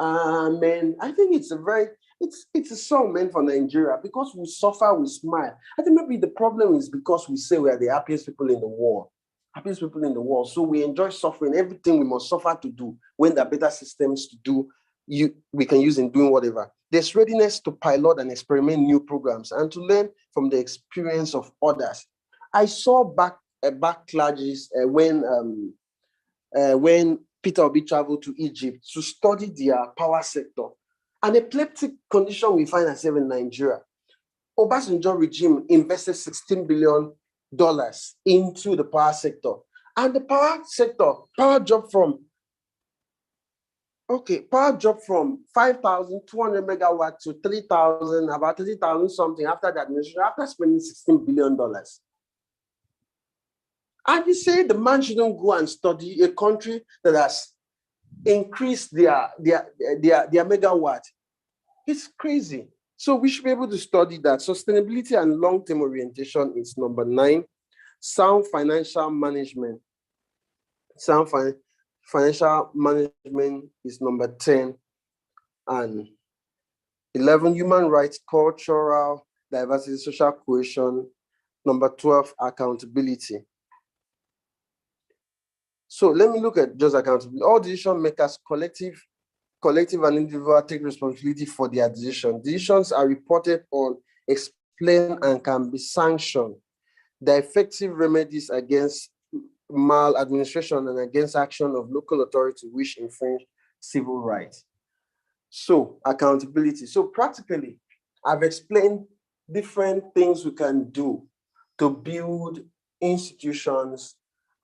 Amen. I think it's a song meant for Nigeria because we suffer, we smile. I think maybe the problem is because we say we are the happiest people in the world. Happiest people in the world. So we enjoy suffering. Everything we must suffer to do. When there are better systems to do, we can use in doing whatever. There's readiness to pilot and experiment new programs and to learn from the experience of others. I saw backclashes when Peter Obi traveled to Egypt to study their power sector. An epileptic condition we find ourselves in Nigeria. Obasanjo regime invested $16 billion into the power sector. And the power sector, power dropped from 5,200 megawatts to 3,000, about 3,000 something after the administration, after spending $16 billion. And you say the man shouldn't go and study a country that has increased their megawatt. It's crazy. So we should be able to study that. Sustainability and long-term orientation is number 9. Sound financial management. Sound financial management is number 10. And 11, human rights, cultural diversity, social cohesion. Number 12, accountability. So let me look at just accountability. All decision makers, collective and individual, take responsibility for their decisions. Decisions are reported on, explained, and can be sanctioned. The effective remedies against maladministration and against action of local authority which infringe civil rights. So accountability. So practically, I've explained different things we can do to build institutions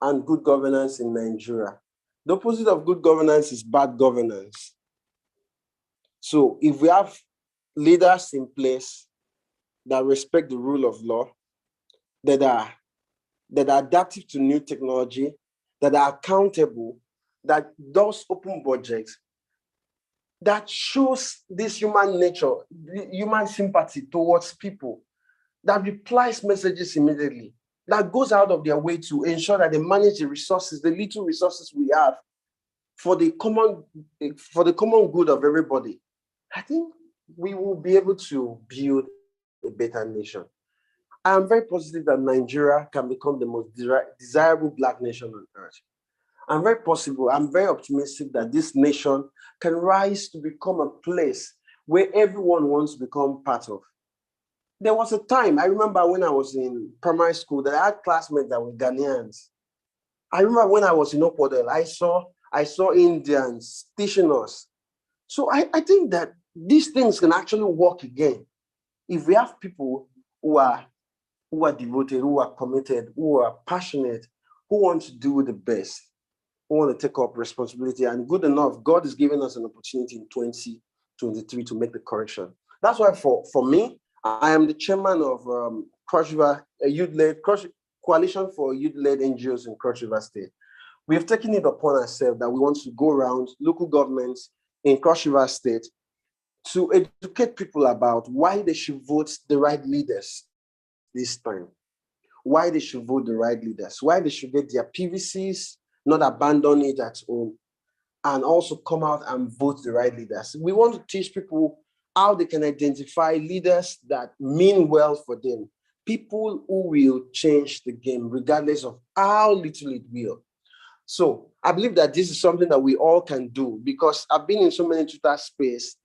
and good governance in Nigeria. The opposite of good governance is bad governance. So if we have leaders in place that respect the rule of law, that are adaptive to new technology, that are accountable, that does open budgets, that shows this human nature, human sympathy towards people, that replies messages immediately, that goes out of their way to ensure that they manage the resources, the little resources we have for the common good of everybody. I think we will be able to build a better nation. I am very positive that Nigeria can become the most desirable Black nation on earth. I'm very optimistic that this nation can rise to become a place where everyone wants to become part of. There was a time, I remember when I was in primary school, that I had classmates that were Ghanaians. I remember when I was in Opodel, I saw Indians teaching us. So I think that these things can actually work again if we have people who are devoted, who are committed, who are passionate, who want to do the best, who want to take up responsibility. And good enough, God is giving us an opportunity in 2023 to make the correction. That's why for me, I am the chairman of Cross River, a youth-led coalition for youth-led NGOs in Cross River State. We have taken it upon ourselves that we want to go around local governments in Cross River State to educate people about why they should vote the right leaders this time, why they should vote the right leaders, why they should get their PVCs, not abandon it at home, and also come out and vote the right leaders. We want to teach people how they can identify leaders that mean well for them, people who will change the game regardless of how little it will. So I believe that this is something that we all can do, because I've been in so many Twitter space.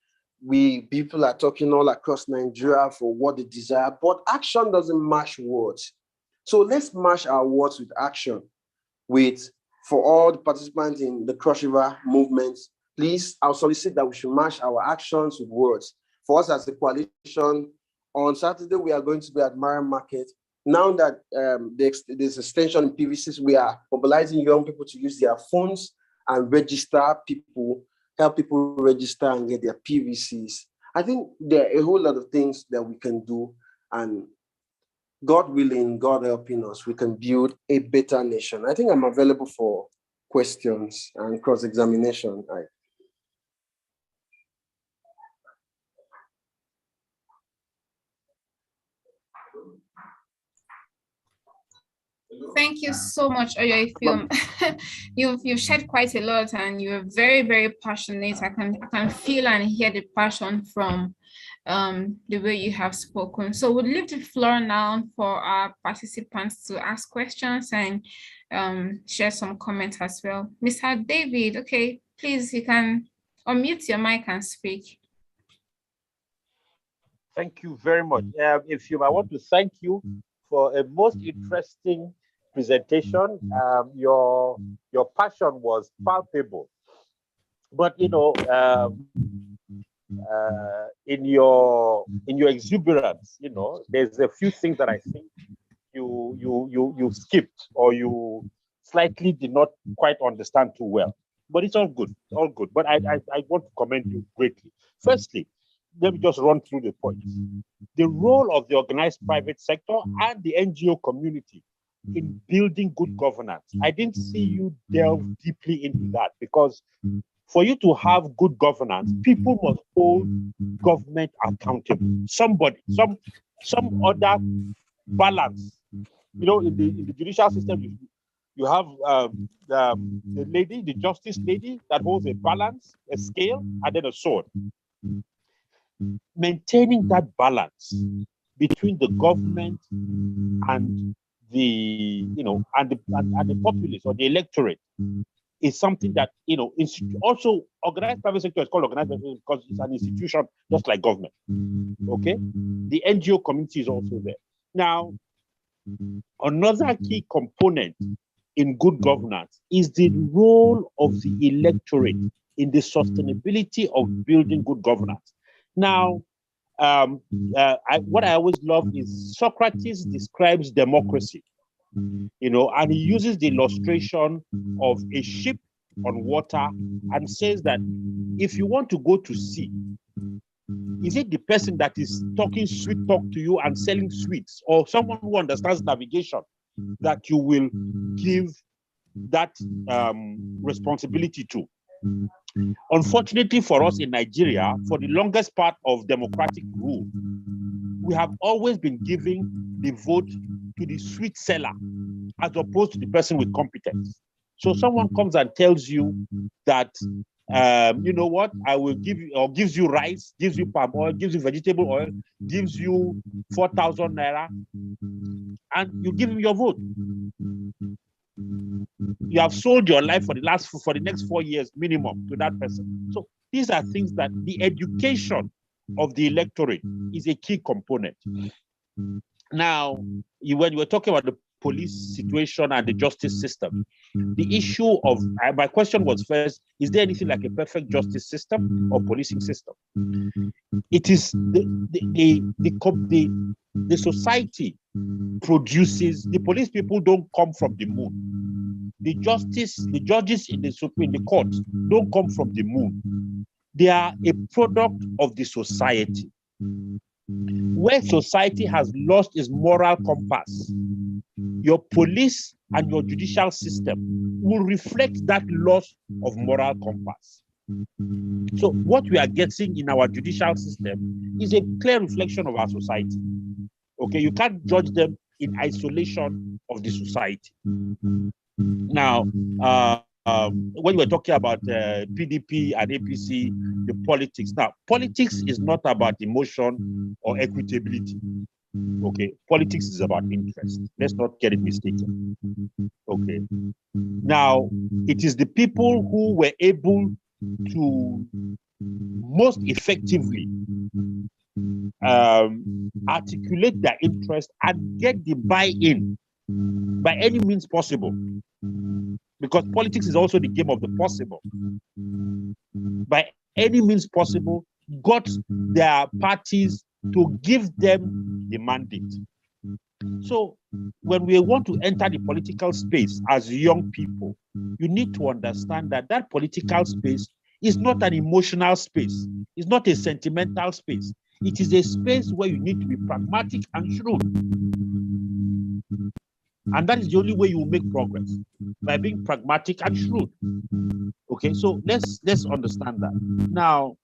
People are talking all across Nigeria for what they desire, but action doesn't match words. So let's match our words with action. For all the participants in the Cross River movement, please, I'll solicit that we should match our actions with words. For us as a coalition, on Saturday, we are going to be at Mariam Market. Now that there's extension in PVCs, we are mobilizing young people to use their phones and register people, help people register and get their PVCs. I think there are a whole lot of things that we can do, and God willing, God helping us, we can build a better nation. I think I'm available for questions and cross-examination. Thank you so much, Oyo. You've shared quite a lot, and you're very, very passionate. I can feel and hear the passion from the way you have spoken. So we'll leave the floor now for our participants to ask questions and share some comments as well. Mr. David, okay, please, you can unmute your mic and speak. Thank you very much. If you, I want to thank you for a most interesting presentation. Your passion was palpable, but in your exuberance, there's a few things that I think you skipped, or you slightly did not quite understand too well. But it's all good, all good. But I want to commend you greatly. Firstly, let me just run through the points. The role of the organized private sector and the NGO community in building good governance. I didn't see you delve deeply into that, because for you to have good governance, people must hold government accountable. Somebody, some other balance. In the judicial system, you have the lady, the justice lady, that holds a balance, a scale, and then a sword. Maintaining that balance between the government and the and the populace or the electorate is something that also organized private sector is called organized private sector because it's an institution just like government. Okay, the NGO community is also there. Now, another key component in good governance is the role of the electorate in the sustainability of building good governance. Now, what I always love is Socrates describes democracy, and he uses the illustration of a ship on water and says that if you want to go to sea, is it the person that is talking sweet talk to you and selling sweets, or someone who understands navigation, that you will give that responsibility to? Unfortunately for us in Nigeria, for the longest part of democratic rule, we have always been giving the vote to the sweet seller as opposed to the person with competence. So someone comes and tells you that, you know what, I will give you, or gives you rice, gives you palm oil, gives you vegetable oil, gives you 4,000 naira, and you give him your vote. You have sold your life for the next 4 years minimum to that person. So these are things that the education of the electorate is a key component. Now, when you were talking about the police situation and the justice system, the issue of my question was first: is there anything like a perfect justice system or policing system? It is the society produces the police people. Don't come from the moon. The judges in the court don't come from the moon. They are a product of the society. Where society has lost its moral compass, your police and your judicial system will reflect that loss of moral compass. So what we are getting in our judicial system is a clear reflection of our society. Okay, you can't judge them in isolation of the society. Now, when we were talking about PDP and APC, the politics. Now, politics is not about emotion or equitability. Okay, politics is about interest. Let's not get it mistaken. Okay. Now, it is the people who were able to most effectively articulate their interest and get the buy-in by any means possible, because politics is also the game of the possible. By any means possible, got their parties to give them the mandate. So when we want to enter the political space as young people, you need to understand that that political space is not an emotional space. It's not a sentimental space. It is a space where you need to be pragmatic and shrewd. And that is the only way you will make progress, by being pragmatic and shrewd. Okay, so let's understand that. Now,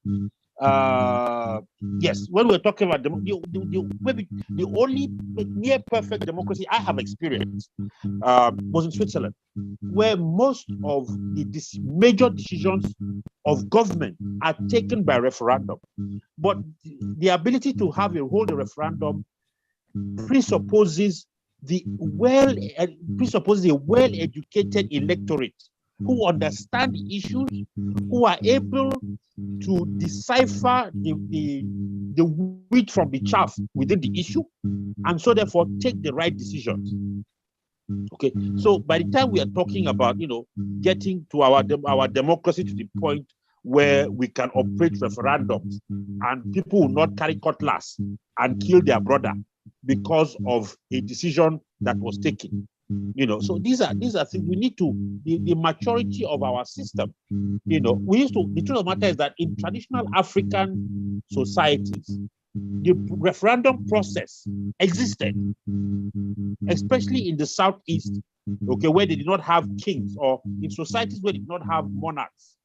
yes, when we're talking about maybe the only near perfect democracy I have experienced was in Switzerland, where most of the major decisions of government are taken by referendum. But the ability to hold a referendum presupposes a well-educated electorate who understand the issues, who are able to decipher the wheat from the chaff within the issue, and so therefore take the right decisions. Okay, so by the time we are talking about, getting to our democracy to the point where we can operate referendums and people will not carry cutlass and kill their brother because of a decision that was taken. So these are things we need to, the maturity of our system. The truth of the matter is that in traditional African societies, the referendum process existed, especially in the Southeast, okay, where they did not have kings, or in societies where they did not have monarchs,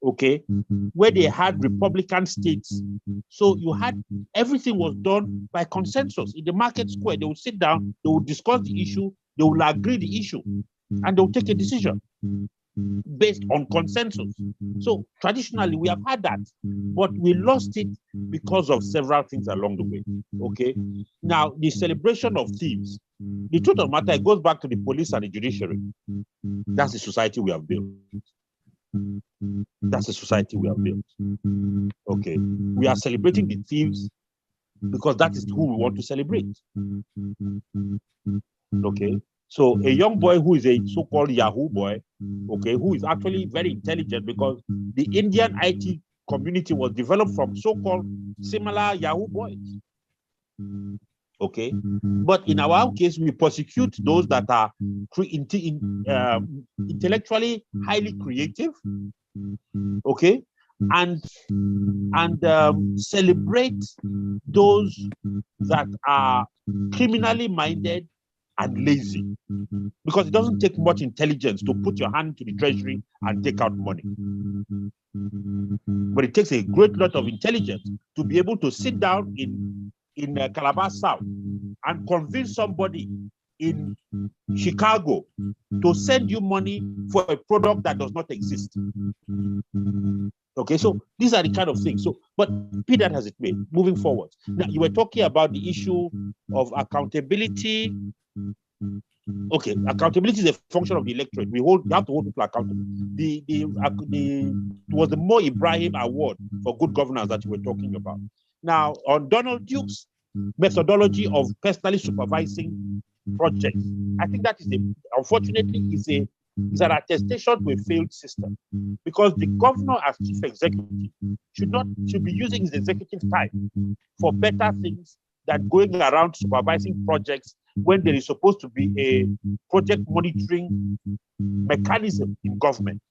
okay, where they had republican states. So you had, everything was done by consensus. In the market square, they would sit down, they would discuss the issue, they will agree the issue, and they'll take a decision based on consensus. So traditionally, we have had that, but we lost it because of several things along the way. Okay. Now, the celebration of thieves, the truth of the matter, it goes back to the police and the judiciary. That's the society we have built. That's the society we have built. Okay. We are celebrating the thieves because that is who we want to celebrate. Okay. So a young boy who is a so-called Yahoo boy, okay, who is actually very intelligent, because the Indian IT community was developed from so-called similar Yahoo boys. Okay. But in our case, we prosecute those that are intellectually highly creative, okay, and celebrate those that are criminally minded and lazy, because it doesn't take much intelligence to put your hand to the treasury and take out money, but it takes a great lot of intelligence to be able to sit down in Calabar South and convince somebody in Chicago to send you money for a product that does not exist. Okay, so these are the kind of things. So, but be that as it may, moving forward. Now, you were talking about the issue of accountability. Okay, accountability is a function of the electorate. We have to hold people accountable. It was the Mo Ibrahim Award for good governance that you were talking about. Now, on Donald Duke's methodology of personally supervising projects, I think that is unfortunately is an attestation to a failed system, because the governor as chief executive should be using his executive time for better things than going around supervising projects when there is supposed to be a project monitoring mechanism in government.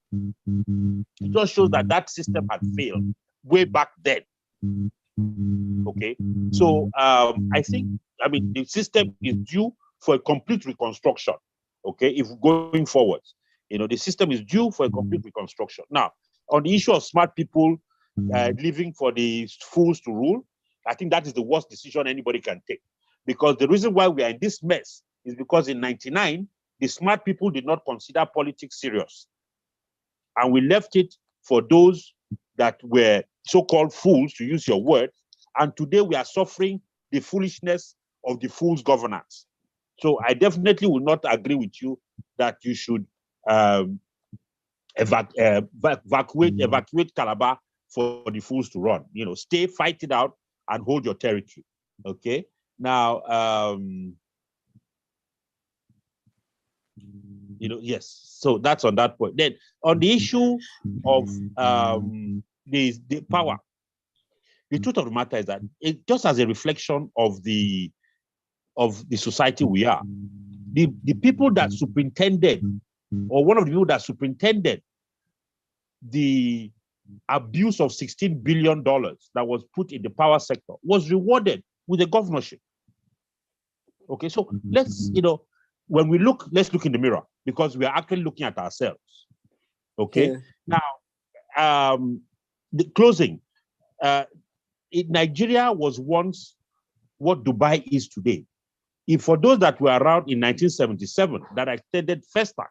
It just shows that system had failed way back then. Okay, so I think, the system is due for a complete reconstruction. Okay, if going forward, the system is due for a complete reconstruction. Now, on the issue of smart people living for the fools to rule, I think that is the worst decision anybody can take, because the reason why we are in this mess is because in '99, the smart people did not consider politics serious, and we left it for those that were so-called fools, to use your word. And today we are suffering the foolishness of the fool's governance. So I definitely will not agree with you that you should evacuate Calabar for the fools to run. Stay, fight it out, and hold your territory. Okay. Now, yes. So that's on that point. Then on the issue of the power, the truth of the matter is that it just as a reflection of the society we are. The people that superintended, or one of the people that superintended the abuse of $16 billion that was put in the power sector was rewarded with a governorship. Okay, so let's, when we look, let's look in the mirror, because we are actually looking at ourselves. Okay, yeah. Now, the closing. Nigeria was once what Dubai is today. If for those that were around in 1977, that extended Festac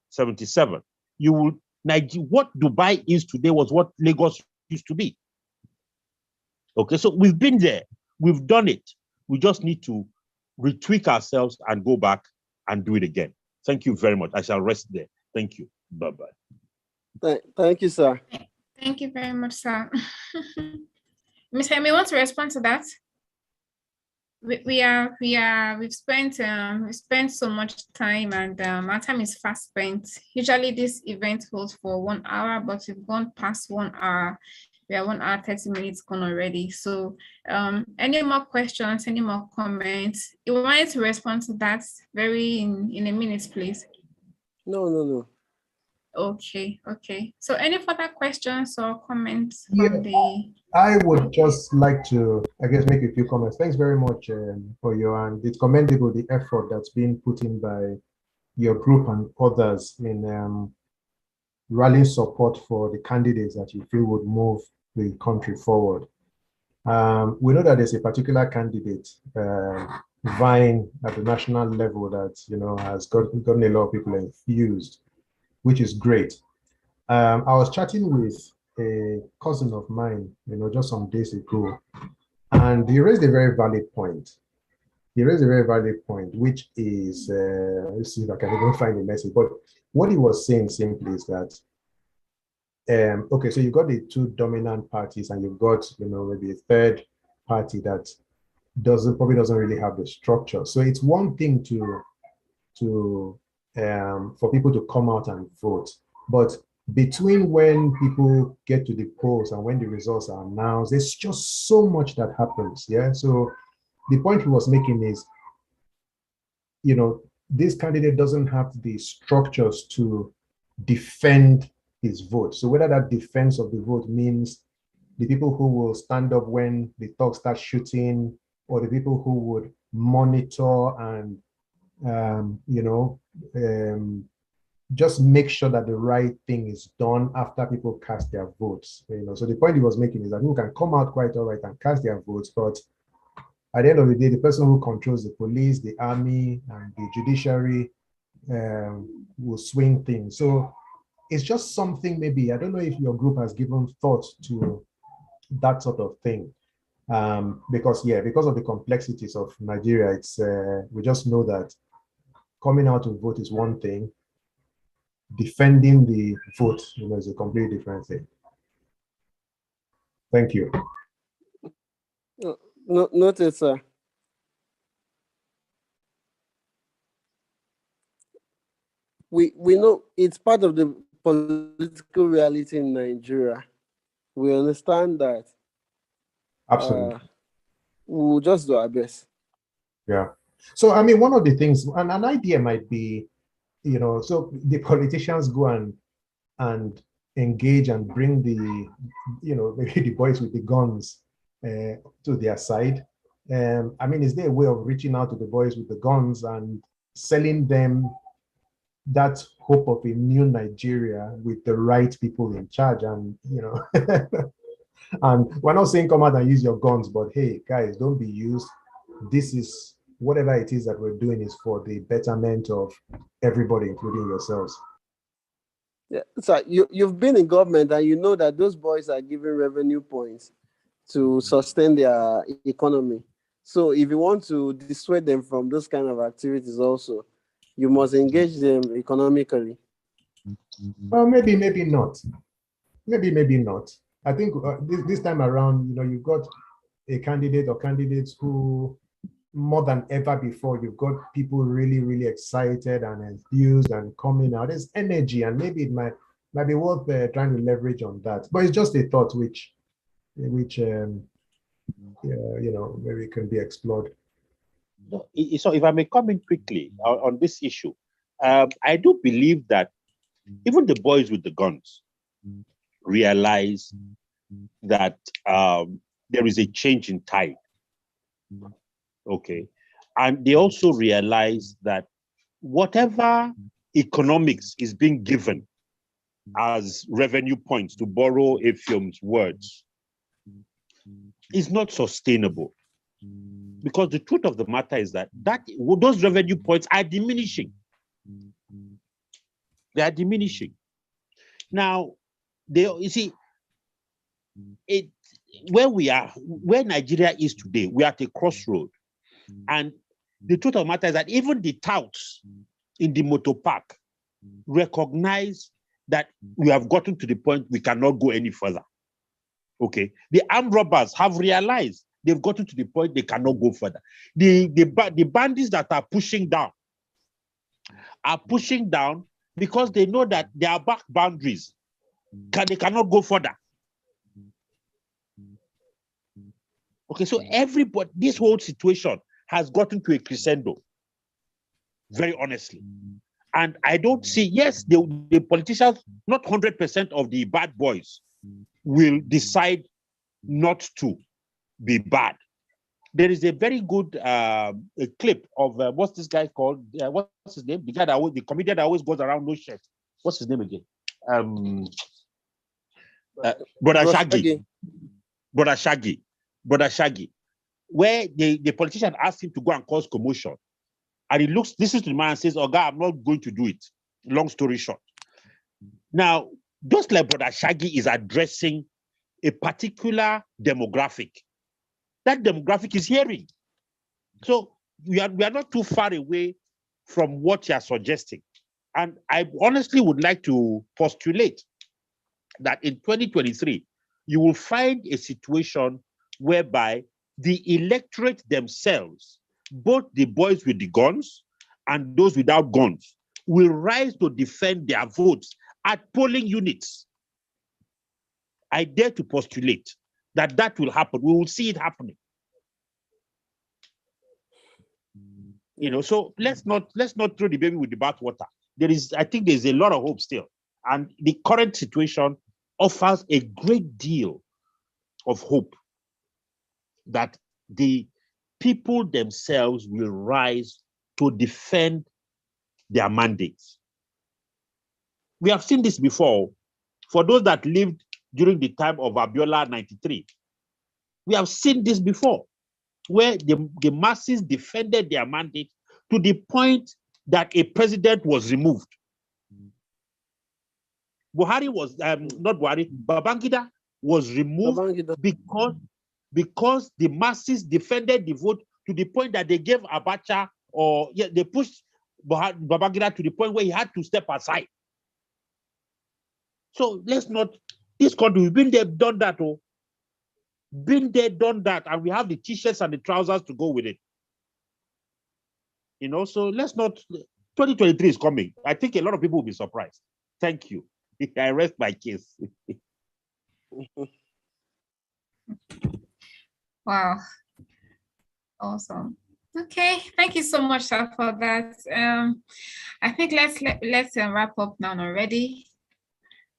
77, what Dubai is today was what Lagos used to be. Okay, so we've been there, we've done it. We just need to retweak ourselves and go back and do it again. Thank you very much. I shall rest there. Thank you. Bye-bye. Thank you, sir. Thank you very much, sir. Ms. Hemi, want to respond to that? we've spent so much time, and our time is fast spent. Usually this event holds for 1 hour, but we've gone past 1 hour. We are 1 hour 30 minutes gone already. So any more questions, any more comments? You wanted to respond to that in a minute, please. No. Okay. So any further questions or comments Yeah. from the I would just like to, I guess, make a few comments. Thanks very much for and it's commendable the effort that's been put in by your group and others in rallying support for the candidates that you feel would move the country forward. We know that there's a particular candidate vying at the national level that has gotten a lot of people infused, which is great. I was chatting with a cousin of mine, just some days ago, and he raised a very valid point. Which is, let's see if I can even find the message. But what he was saying simply is that, okay, so you've got the two dominant parties, and you've got, maybe a third party that probably doesn't really have the structure. So it's one thing for people to come out and vote, but between when people get to the polls and when the results are announced, there's just so much that happens. Yeah. So the point he was making is, this candidate doesn't have the structures to defend his vote. So whether that defense of the vote means the people who will stand up when the thugs start shooting, or the people who would monitor and just make sure that the right thing is done after people cast their votes. So the point he was making is that people can come out quite all right and cast their votes, but at the end of the day, the person who controls the police, the army, and the judiciary will swing things. So it's just something, maybe, I don't know if your group has given thought to that sort of thing. Because of the complexities of Nigeria, it's we just know that coming out to vote is one thing. Defending the vote, is a completely different thing. Thank you. No, noted, sir. We know it's part of the political reality in Nigeria. We understand that. Absolutely. We'll just do our best. Yeah. So, I mean, one of the things, and an idea might be, so the politicians go and engage and bring the, maybe the boys with the guns to their side. I mean, is there a way of reaching out to the boys with the guns and selling them that hope of a new Nigeria with the right people in charge? And, and we're not saying come out and use your guns, but hey, guys, don't be used. This is whatever it is that we're doing is for the betterment of everybody, including yourselves. Yeah, so you've been in government, and you know that those boys are giving revenue points to sustain their economy. So if you want to dissuade them from those kind of activities also, you must engage them economically. Well, maybe not. Maybe not. I think this time around, you've got a candidate or candidates who, more than ever before, you've got people really, really excited and enthused and coming out. There's energy, and maybe it might be worth trying to leverage on that. But it's just a thought which maybe can be explored. So if I may comment quickly on this issue, I do believe that even the boys with the guns realize that there is a change in tide. Okay. And they also realize that whatever economics is being given as revenue points, to borrow Ephraim's words, is not sustainable. Because the truth of the matter is that those revenue points are diminishing. They are diminishing. Now, you see, where Nigeria is today, we are at a crossroad. And the truth of the matter is that even the touts in the motor park recognize that we have gotten to the point we cannot go any further. Okay. The armed robbers have realized they've gotten to the point they cannot go further. The bandits that are pushing down because they know that there are back boundaries. They cannot go further. Okay, so everybody, this whole situation has gotten to a crescendo, very honestly. And I don't see, yes, the politicians, not 100% of the bad boys will decide not to be bad. There is a very good a clip of what's this guy called? What's his name? The comedian that always goes around no shirt. What's his name again? Brother Shaggy. Brother Shaggy, where the politician asked him to go and cause commotion. And he listens to the man and says, "Oh God, I'm not going to do it." Long story short. Now, just like Brother Shaggy is addressing a particular demographic, that demographic is hearing. So we are not too far away from what you are suggesting. And I honestly would like to postulate that in 2023, you will find a situation whereby the electorate themselves, both the boys with the guns and those without guns, will rise to defend their votes at polling units. I dare to postulate that will happen. We will see it happening. You know, so let's not throw the baby with the bathwater. I think there's a lot of hope still. And the current situation offers a great deal of hope that the people themselves will rise to defend their mandates. We have seen this before. For those that lived during the time of Abiola 93, we have seen this before, where the masses defended their mandate to the point that a president was removed. Buhari was, not Buhari, Babangida was removed because the masses defended the vote to the point that they gave Abacha, they pushed Babangida to the point where he had to step aside. So let's not, this country, we've been there, done that, been there, done that, and we have the t-shirts and the trousers to go with it. You know, so let's not, 2023 is coming. I think a lot of people will be surprised. Thank you. I rest my case. Wow. Awesome. Okay, thank you so much, sir, for that. I think let's wrap up now already.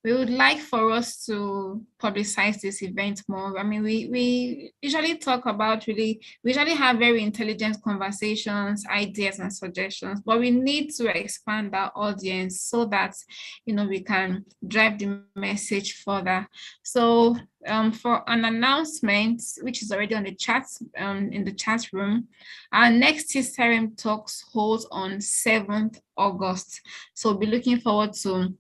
We would like for us to publicize this event more. I mean, we usually talk about we usually have very intelligent conversations, ideas and suggestions, but we need to expand our audience so that, you know, we can drive the message further. So for an announcement, which is already on the chat, in the chat room, our next TCRM Talks holds on 7th August. So we'll be looking forward to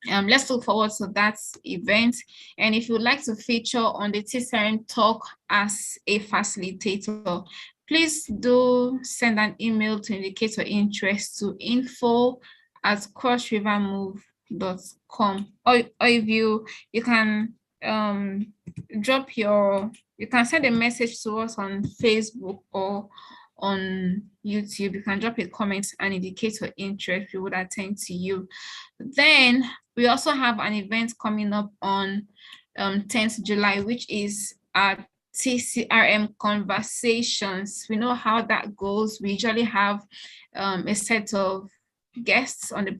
let's look forward to that event. And if you'd like to feature on the TCRM Talk as a facilitator, please do send an email to indicate your interest to info@crossrivermove.com. Or if you can you can send a message to us on Facebook or on YouTube. You can drop a comment and indicate your interest. We would attend to you. Then we also have an event coming up on 10th July, which is our TCRM Conversations. We know how that goes. We usually have a set of guests on the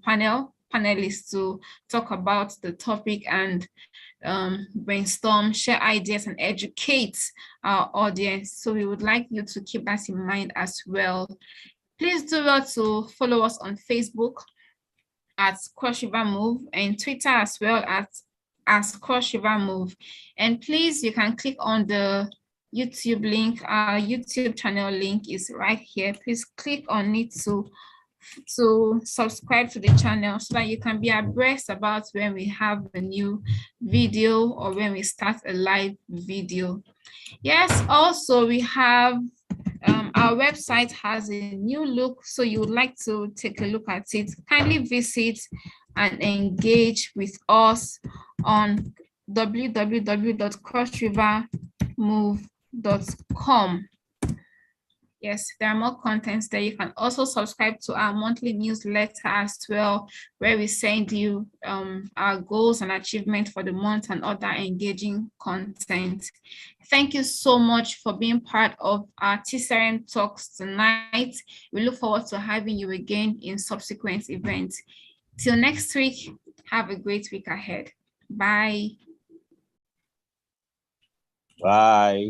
panelists to talk about the topic and brainstorm, share ideas, and educate our audience. So we would like you to keep that in mind as well. Please do well to follow us on Facebook at Cross River Move and Twitter as well as Cross River Move. And please, you can click on the YouTube link. Our YouTube channel link is right here. Please click on it to subscribe to the channel so that you can be abreast about when we have a new video or when we start a live video. Yes, also we have our website has a new look, so you would like to take a look at it. Kindly visit and engage with us on www.crossrivermove.com. Yes, there are more contents there. You can also subscribe to our monthly newsletter as well, where we send you our goals and achievements for the month and other engaging content. Thank you so much for being part of our TCRM talks tonight. We look forward to having you again in subsequent events. Till next week, have a great week ahead. Bye. Bye.